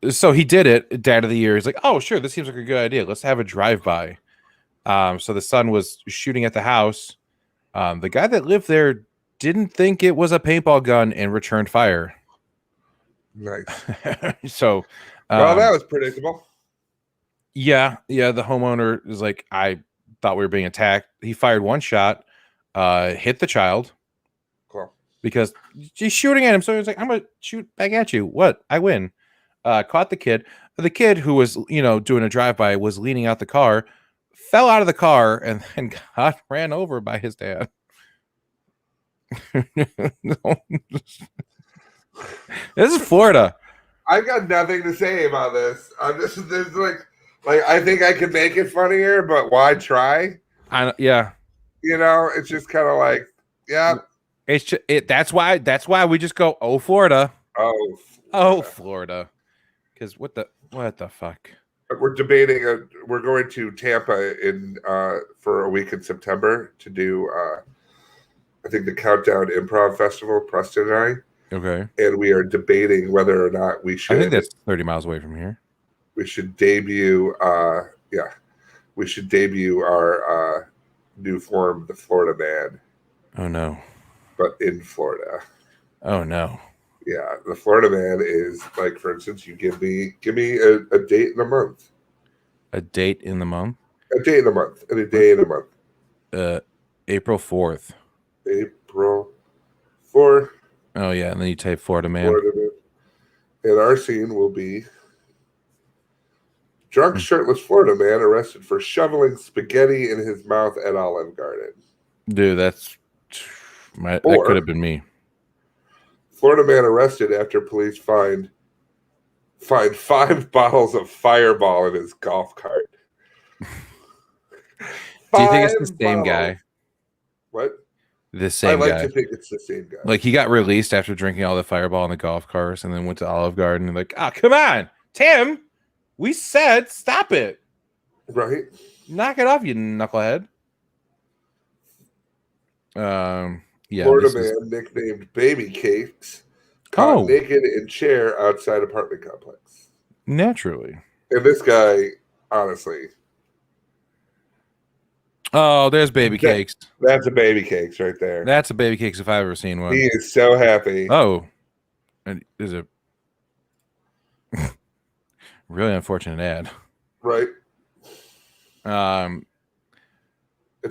So he did it. Dad of the year. He's like, oh, sure, this seems like a good idea. Let's have a drive-by. So the son was shooting at the house. The guy that lived there didn't think it was a paintball gun and returned fire. Nice. So, well, that was predictable. Yeah. The homeowner is like, I thought we were being attacked. He fired 1 shot, hit the child. Cool. Because she's shooting at him. So he was like, I'm going to shoot back at you. What? I win. Caught the kid. The kid who was, doing a drive-by was leaning out the car, fell out of the car, and then got ran over by his dad. This is Florida. I got nothing to say about this. I'm just there's like I think I could make it funnier, but why try? Yeah. It's just kind of like, yeah. It's just, that's why we just go, oh, Florida. Oh, Florida. Because what the fuck? We're debating. We're going to Tampa for a week in September to do. I think the Countdown Improv Festival. Preston and I. Okay. And we are debating whether or not we should. I think that's 30 miles away from here. We should debut. We should debut our new form, the Florida Man. Oh no! But in Florida. Oh no! Yeah, the Florida Man is like, for instance, you give me a date in a month. A date in the month. A day in a month, and a day in a month. April 4th. April 4th. Oh yeah, and then you type Florida Man. And our scene will be drunk, shirtless Florida man arrested for shoveling spaghetti in his mouth at Olive Garden. Dude, that could have been me. Florida man arrested after police find find 5 bottles of Fireball in his golf cart. Do you think it's the same guy? What? The same guy. I like to think it's the same guy. Like he got released after drinking all the Fireball in the golf carts and then went to Olive Garden and like, come on, Tim. We said stop it. Right? Knock it off, you knucklehead. Yeah. Florida man nicknamed Baby Cakes caught naked in chair outside apartment complex. Naturally. And this guy, honestly. Oh, there's Baby Cakes. That's a Baby Cakes right there. That's a Baby Cakes if I've ever seen one. He is so happy. Oh. And there's a really unfortunate ad. Right. But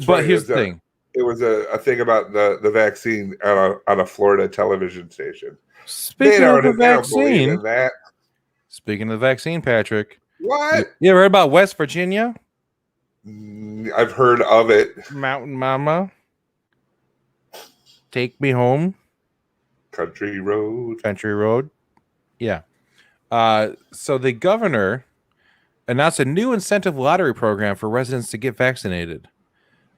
funny, here's the thing. It was a thing about the vaccine on a Florida television station. Speaking of the vaccine, Patrick. What? You ever heard about West Virginia? I've heard of it. Mountain Mama. Take me home. Country road. Yeah. So the governor announced a new incentive lottery program for residents to get vaccinated.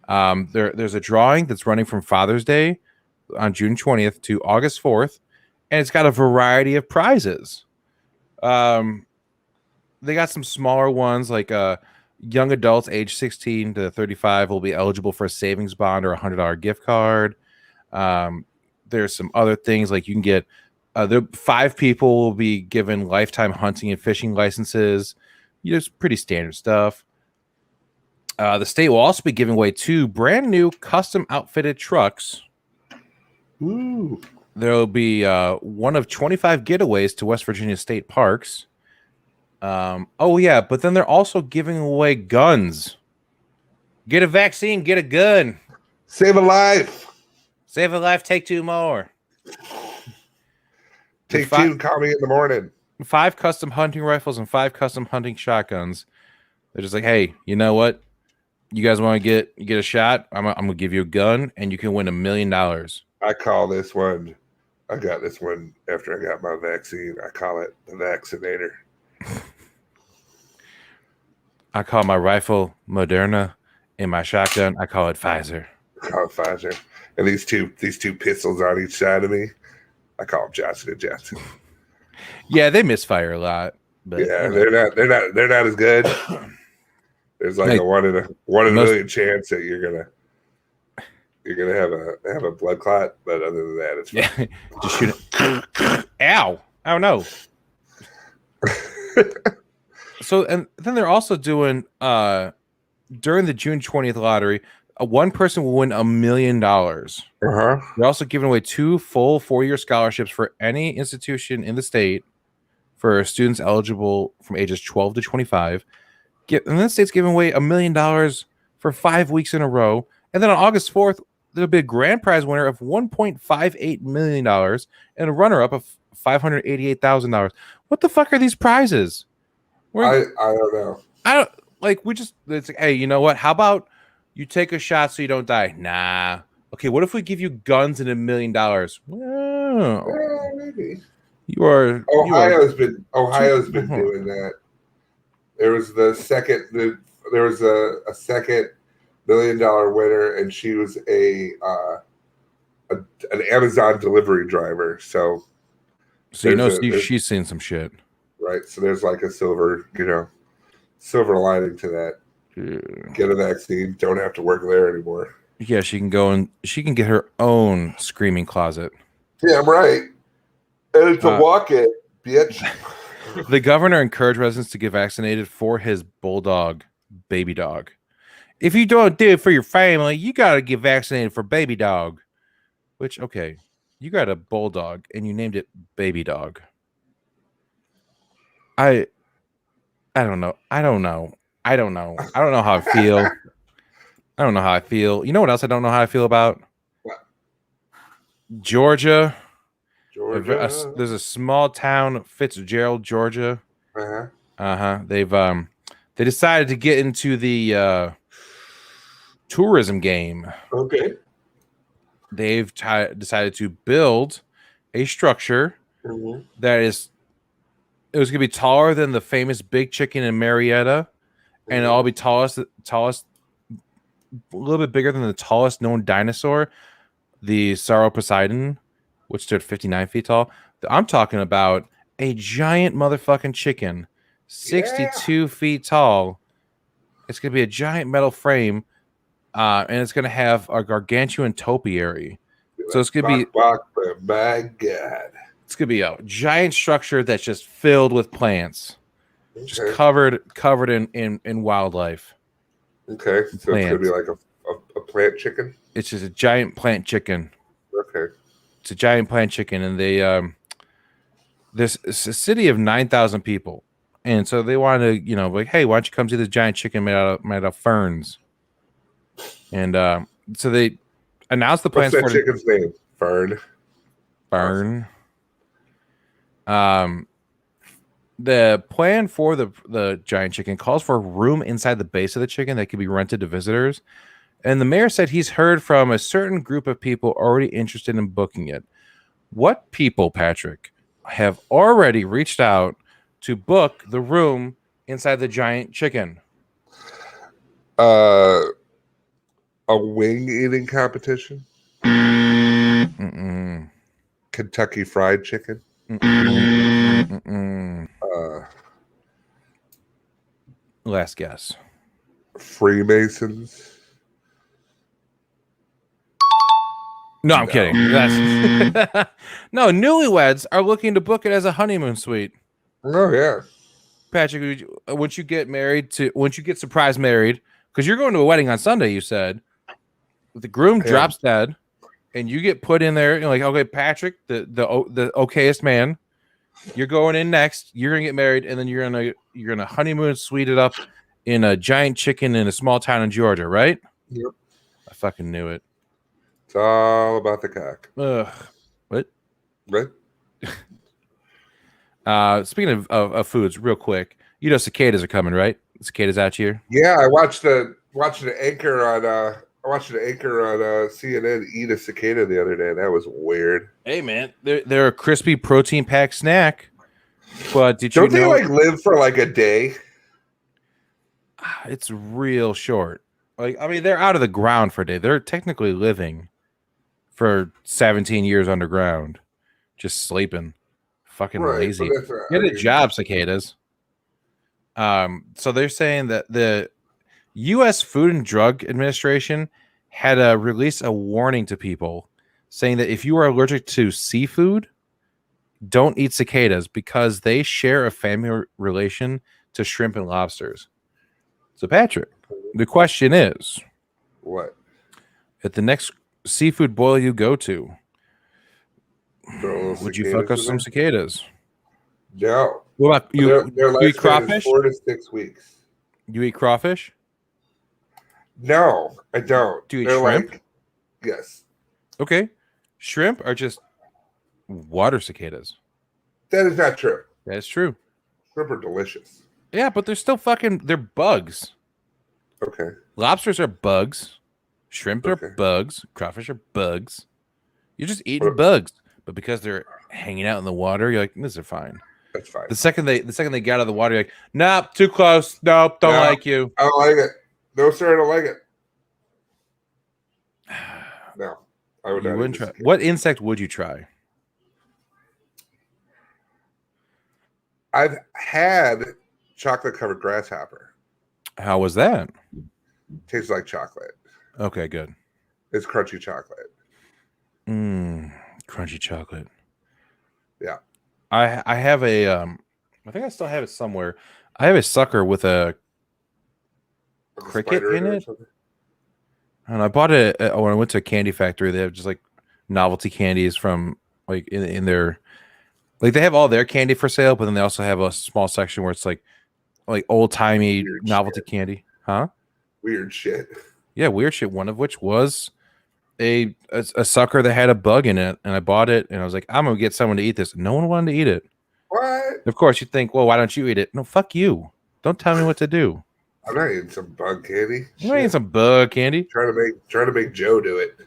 There's a drawing that's running from Father's Day on June 20th to August 4th, and it's got a variety of prizes. They got some smaller ones like young adults age 16 to 35 will be eligible for a savings bond or $100 gift card. There's some other things like you can get 5 people will be given lifetime hunting and fishing licenses. It's pretty standard stuff. The state will also be giving away 2 brand new custom outfitted trucks. Ooh. There will be one of 25 getaways to West Virginia state parks. But then they're also giving away guns. Get a vaccine, get a gun. Save a life. Save a life, take 2 more. Take 2, call me in the morning. 5 custom hunting rifles and 5 custom hunting shotguns. They're just like, hey, you know what? You guys want to get a shot? I'm gonna give you a gun and you can win $1 million. I call this one. I got this one after I got my vaccine. I call it the vaccinator. I call my rifle Moderna and my shotgun, I call it Pfizer. And these two pistols on each side of me, I call them Johnson & Johnson. Yeah, they misfire a lot. But yeah, they're not as good. There's like a one in a million chance that you're gonna have a blood clot, but other than that, it's fine. Just shoot it. Ow! I don't know. So, and then they're also doing during the June 20th lottery, one person will win $1 million. They're also giving away 2 full 4-year scholarships for any institution in the state for students eligible from ages 12 to 25. And then the state's giving away $1 million for 5 weeks in a row. And then on August 4th, there'll be a grand prize winner of $1.58 million and a runner-up of $588,000. What the fuck are these prizes? I don't know. It's like, hey, you know what? How about you take a shot so you don't die? Nah. Okay, what if we give you guns and $1 million? Well, maybe. Ohio's been doing that. There was a second $1 million winner, and she was an Amazon delivery driver. So she's seen some shit, right? So there's like a silver lining to that. Yeah. Get a vaccine, don't have to work there anymore. Yeah, she can go and she can get her own screaming closet. Yeah, I'm right. And it's a walk-in, bitch. The governor encouraged residents to get vaccinated for his bulldog, Baby Dog. If you don't do it for your family, you got to get vaccinated for Baby Dog. Which, okay, you got a bulldog and you named it Baby Dog. I don't know. I don't know how I feel. You know what else I don't know how I feel about? What? Georgia. There's a small town, Fitzgerald, Georgia. They decided to get into the tourism game. Okay. They've decided to build a structure that is It was gonna be taller than the famous big chicken in Marietta, and it'll all be tallest, a little bit bigger than the tallest known dinosaur, the Sauroposeidon, which stood 59 feet tall. I'm talking about a giant motherfucking chicken, 62 feet tall. It's gonna be a giant metal frame, and it's gonna have a gargantuan topiary. So it's gonna be my God. It's gonna be a giant structure that's just filled with plants, just covered in wildlife. Okay, so it's gonna be like a plant chicken. It's just a giant plant chicken. Okay, it's a giant plant chicken, and they it's a city of 9,000 people, and so they wanted to, like, hey, why don't you come see this giant chicken made out of ferns? And so they announced the plans. What's that chicken's name? Fern. Fern. The plan for the giant chicken calls for a room inside the base of the chicken that could be rented to visitors. And the mayor said he's heard from a certain group of people already interested in booking it. What people, Patrick, have already reached out to book the room inside the giant chicken? A wing eating competition. Mm-mm. Kentucky Fried Chicken. Last guess. Freemasons. No, I'm kidding. That's no, newlyweds are looking to book it as a honeymoon suite. Oh yeah, Patrick, once you get surprise married, because you're going to a wedding on Sunday, you said, the groom drops dead, and you get put in there. You're like, okay, Patrick, the okayest man, you're going in next. You're gonna get married, and then you're gonna honeymoon suite it up in a giant chicken in a small town in Georgia, right? Yep. I fucking knew it. It's all about the cock. What? Right? Speaking of foods, real quick, cicadas are coming, right? Cicadas out here. Yeah, I watched an anchor on CNN eat a cicada the other day. That was weird. Hey man, they're a crispy protein packed snack. But don't they like live for like a day? It's real short. Like, I mean, they're out of the ground for a day. They're technically living for 17 years underground, just sleeping. Fucking lazy. Get a job, cicadas. So they're saying that the U.S. Food and Drug Administration had to release a warning to people saying that if you are allergic to seafood, don't eat cicadas because they share a family relation to shrimp and lobsters. So, Patrick, the question is, what? At the next seafood boil you go to, would you fuck us some cicadas? No. What about you? Their you eat crawfish? 4 to 6 weeks. You eat crawfish? No, I don't. Do you eat shrimp? Yes. Okay. Shrimp are just water cicadas. That is not true. That's true. Shrimp are delicious. Yeah, but they're still they're bugs. Okay. Lobsters are bugs. Shrimp are bugs. Crawfish are bugs. You're just eating bugs. But because they're hanging out in the water, you're like, these are fine. That's fine. The second they get out of the water, you're like, nope, too close. Nope, don't like you. I don't like it. No, sir, I don't like it. No, I would not. Wouldn't try. What insect would you try? I've had chocolate-covered grasshopper. How was that? Tastes like chocolate. Okay, good. It's crunchy chocolate. Crunchy chocolate. Yeah. I have a I think I still have it somewhere. I have a sucker with a cricket in it. And I bought it when I went to a candy factory. They have just like novelty candies from like in their, like they have all their candy for sale, but then they also have a small section where it's like old timey novelty candy. Huh? Weird shit. Yeah, weird shit. One of which was a sucker that had a bug in it, and I bought it, and I was like, I'm gonna get someone to eat this. No one wanted to eat it. What? Of course, you think, well, why don't you eat it? No, fuck you. Don't tell me what to do. I'm not eating some bug candy. You're not eating some bug candy. Trying to make Joe do it.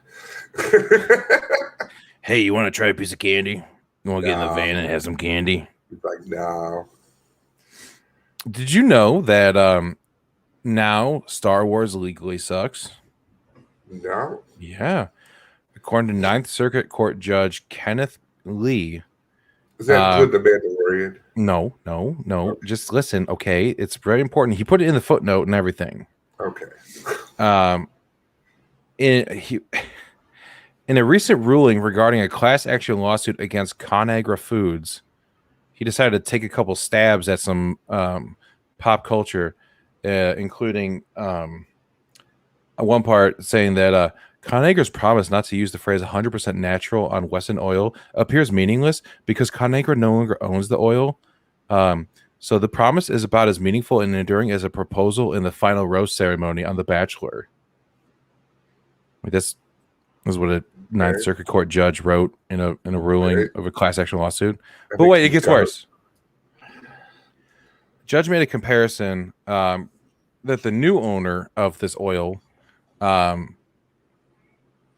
Hey, you want to try a piece of candy? You want to get in the van and have some candy? He's like, no. Did you know that now Star Wars legally sucks? No. Yeah. According to Ninth Circuit Court Judge Kenneth Lee. Does that include the Mandalorian? No. Okay. Just listen, okay? It's very important. He put it in the footnote and everything. Okay. In a recent ruling regarding a class action lawsuit against ConAgra Foods, he decided to take a couple stabs at some pop culture, including one part saying that ConAgra's promise not to use the phrase 100% natural on Wesson oil appears meaningless because ConAgra no longer owns the oil. So the promise is about as meaningful and enduring as a proposal in the final rose ceremony on The Bachelor. This is what a Ninth Circuit Court judge wrote in a ruling of a class action lawsuit. But wait, it gets worse. Judge made a comparison that the new owner of this oil, the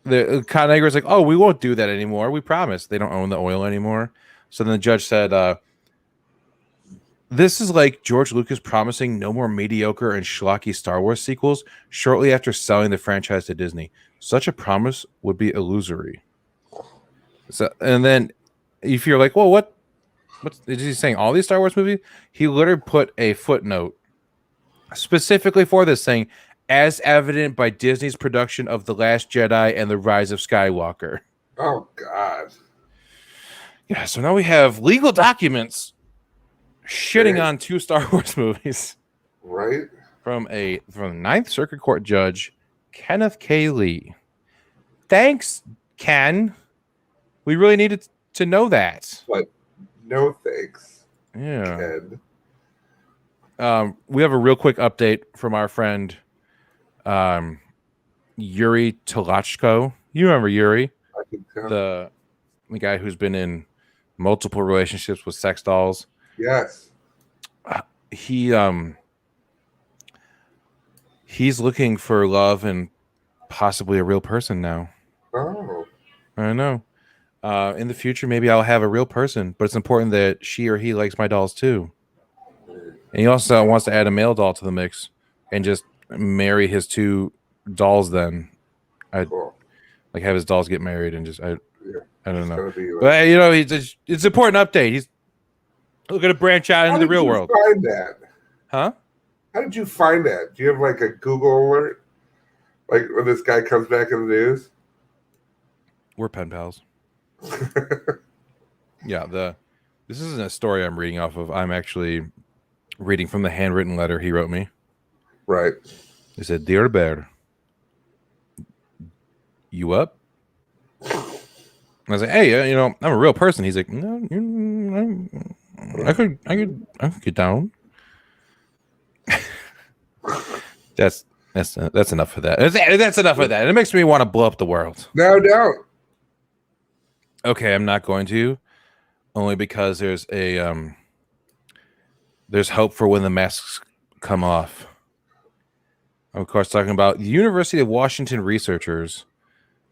ConAgra is like, oh, we won't do that anymore. We promise. They don't own the oil anymore. So then the judge said, this is like George Lucas promising no more mediocre and schlocky Star Wars sequels shortly after selling the franchise to Disney. Such a promise would be illusory. So, and then if you're like, well, what is he saying? All these Star Wars movies? He literally put a footnote specifically for this, saying, as evident by Disney's production of The Last Jedi and The Rise of Skywalker. Oh, God. Yeah, so now we have legal documents shitting on 2 Star Wars movies. Right? From the Ninth Circuit Court Judge Kenneth K. Lee. Thanks, Ken. We really needed to know that. But no thanks. Yeah. Ken. We have a real quick update from our friend Yuri Tolochko. You remember Yuri? I think so. The guy who's been in multiple relationships with sex dolls. Yes. He's looking for love and possibly a real person now. Oh. I know. In the future, maybe I'll have a real person, but it's important that she or he likes my dolls too. And he also wants to add a male doll to the mix and just marry his 2 dolls then. Cool. Like have his dolls get married and just I don't know. But it's an important update. He's looking to branch out into the real world. How did you find that? Huh? How did you find that? Do you have like a Google alert? Like when this guy comes back in the news? We're pen pals. Yeah, this isn't a story I'm reading off of. I'm actually reading from the handwritten letter he wrote me. Right. He said, "Dear Bear, you up?" I was like, "Hey, I'm a real person." He's like, "No, I could get down." That's enough of that. That's enough of that. It makes me want to blow up the world. No doubt. Okay, I'm not going to, only because there's hope for when the masks come off. I'm, of course, talking about the University of Washington researchers.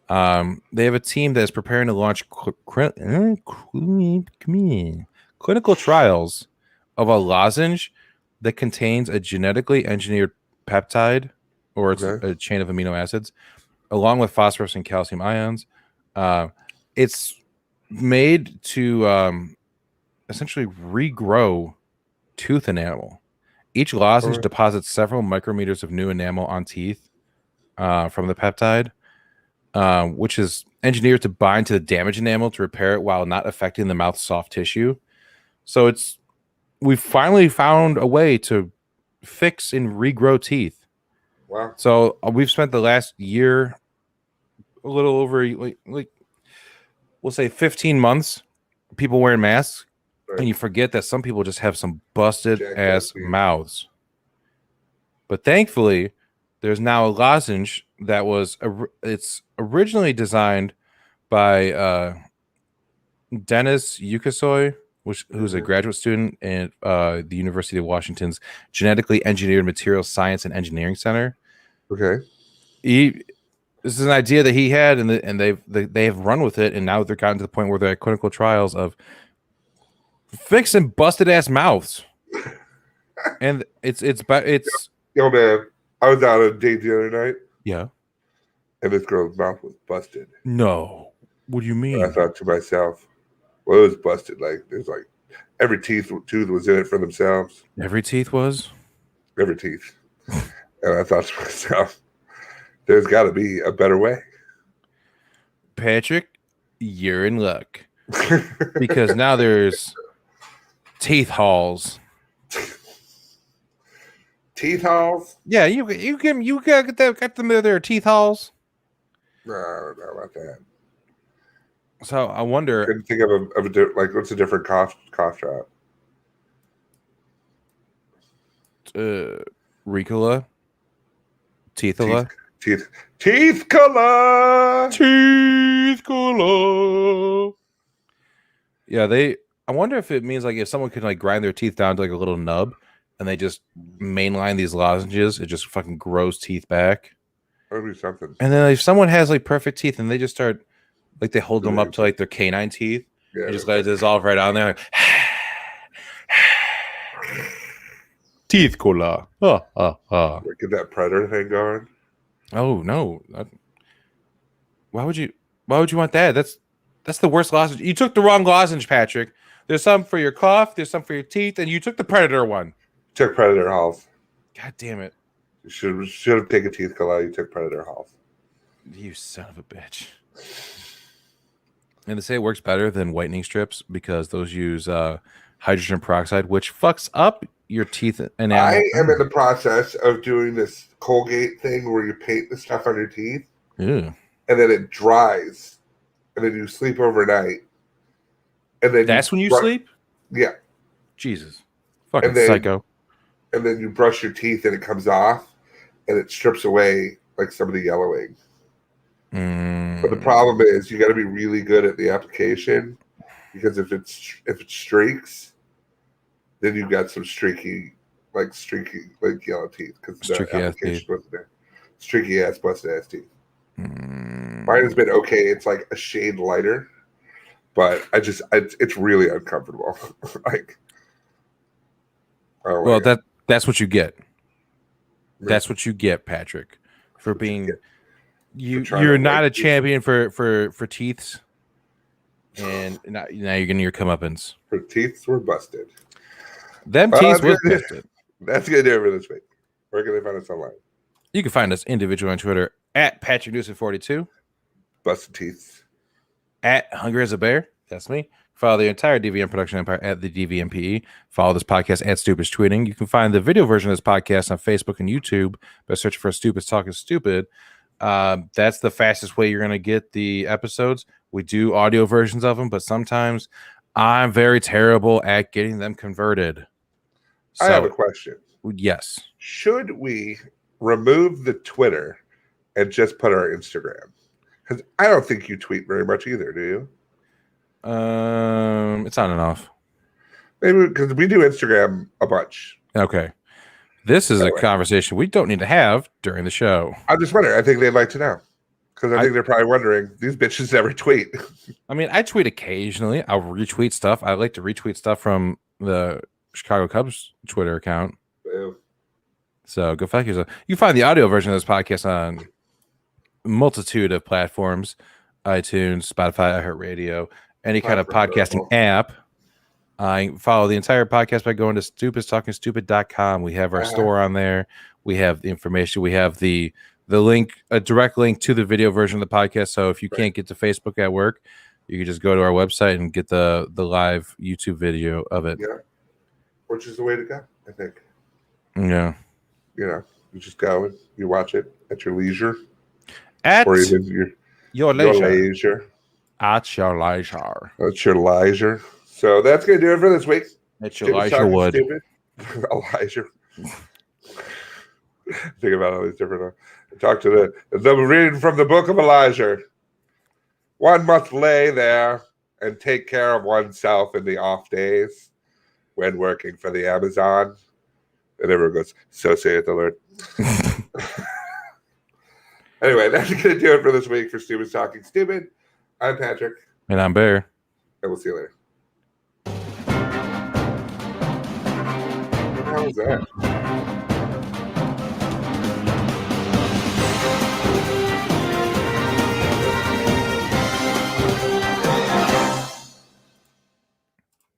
They have a team that is preparing to launch clinical trials of a lozenge that contains a genetically engineered peptide, or it's a chain of amino acids, along with phosphorus and calcium ions. It's made to essentially regrow tooth enamel. Each lozenge deposits several micrometers of new enamel on teeth from the peptide, which is engineered to bind to the damaged enamel to repair it while not affecting the mouth's soft tissue. So we finally found a way to fix and regrow teeth. Wow. So we've spent the last year, a little over, like we'll say 15 months, people wearing masks, and you forget that some people just have some busted ass mouths. But thankfully, there's now a lozenge that it's originally designed by Dennis Yukasoy, who's a graduate student at the University of Washington's Genetically Engineered Materials Science and Engineering Center. Okay. This is an idea that he had, and they have run with it, and now they're gotten to the point where they're at clinical trials of fixing busted ass mouths. And it's Yo, man, I was out on a date the other night. Yeah. And this girl's mouth was busted. No. What do you mean? And I thought to myself, well, it was busted. Like, there's like every tooth was in it for themselves. Every teeth was? Every teeth. And I thought to myself, there's got to be a better way. Patrick, you're in luck. Because now there's teeth halls. Teeth halls? Yeah, you got them there teeth halls. No, I don't know about that. So I wonder. I couldn't think of a like what's a different cough shop? Ricola, Teethala, Teeth color. Yeah, I wonder if it means like if someone could like grind their teeth down to like a little nub, and they just mainline these lozenges, it just fucking grows teeth back. That would be something. And then if someone has like perfect teeth and they just start like they hold them up to like their canine teeth, and just let it dissolve right on there. Like, teeth cola. Get that predator thing going. Oh no! Why would you want that? That's the worst lozenge. You took the wrong lozenge, Patrick. There's some for your cough. There's some for your teeth, and you took the predator one. Took predator halls. God damn it! You should have taken teeth cola. You took predator halls. You son of a bitch. And they say it works better than whitening strips because those use hydrogen peroxide, which fucks up your teeth enamel. I am in the process of doing this Colgate thing where you paint the stuff on your teeth. Yeah. And then it dries. And then you sleep overnight. And then that's when you sleep? Yeah. Jesus. Fucking psycho. And then you brush your teeth and it comes off and it strips away like some of the yellowing. But the problem is you got to be really good at the application because if it streaks, then you've got some streaky yellow teeth because the application wasn't there. Streaky ass busted ass teeth. Mine has been okay. It's like a shade lighter, but it's really uncomfortable. Like, well, that's what you get. That's what you get, Patrick, for being. You're not a champion for teeths, and now you're getting your comeuppance. Her teeth were busted. Them teeth was busted. That's gonna do it for this week. Where can they find us online? You can find us individually on Twitter at PatrickNewsom42. Busted teeth. At Hungry as a Bear. That's me. Follow the entire DVM production empire at the DVMPE. Follow this podcast at Stupid's Tweeting. You can find the video version of this podcast on Facebook and YouTube by searching for Stupid's Talking Stupid. That's the fastest way you're going to get the episodes. We do audio versions of them, but sometimes I'm very terrible at getting them converted. I have a question. Yes. Should we remove the Twitter and just put our Instagram? Because I don't think you tweet very much either, do you? It's on and off. Maybe because we do Instagram a bunch. Okay. This is a conversation we don't need to have during the show. I'm just wondering. I think they'd like to know. Because I think they're probably wondering, these bitches never tweet. I mean, I tweet occasionally. I'll retweet stuff. I like to retweet stuff from the Chicago Cubs Twitter account. Ew. So go fuck yourself. You can find the audio version of this podcast on a multitude of platforms. iTunes, Spotify, iHeartRadio, any kind of podcasting app. I follow the entire podcast by going to stupidstalkingstupid.com. We have our store on there. We have the information. We have the link, a direct link to the video version of the podcast. So if you can't get to Facebook at work, you can just go to our website and get the live YouTube video of it. Yeah. Which is the way to go, I think. Yeah. You know, you just go and you watch it at your leisure. Or even your leisure. At your leisure. At your leisure. So that's going to do it for this week. It's Elijah Wood. Elijah. Think about all these different. Talk to the reading from the book of Elijah. One must lay there and take care of oneself in the off days when working for the Amazon. And everyone goes, so saith the Lord. Anyway, that's going to do it for this week for Stupid Talking Stupid. I'm Patrick. And I'm Bear. And we'll see you later. hell is that?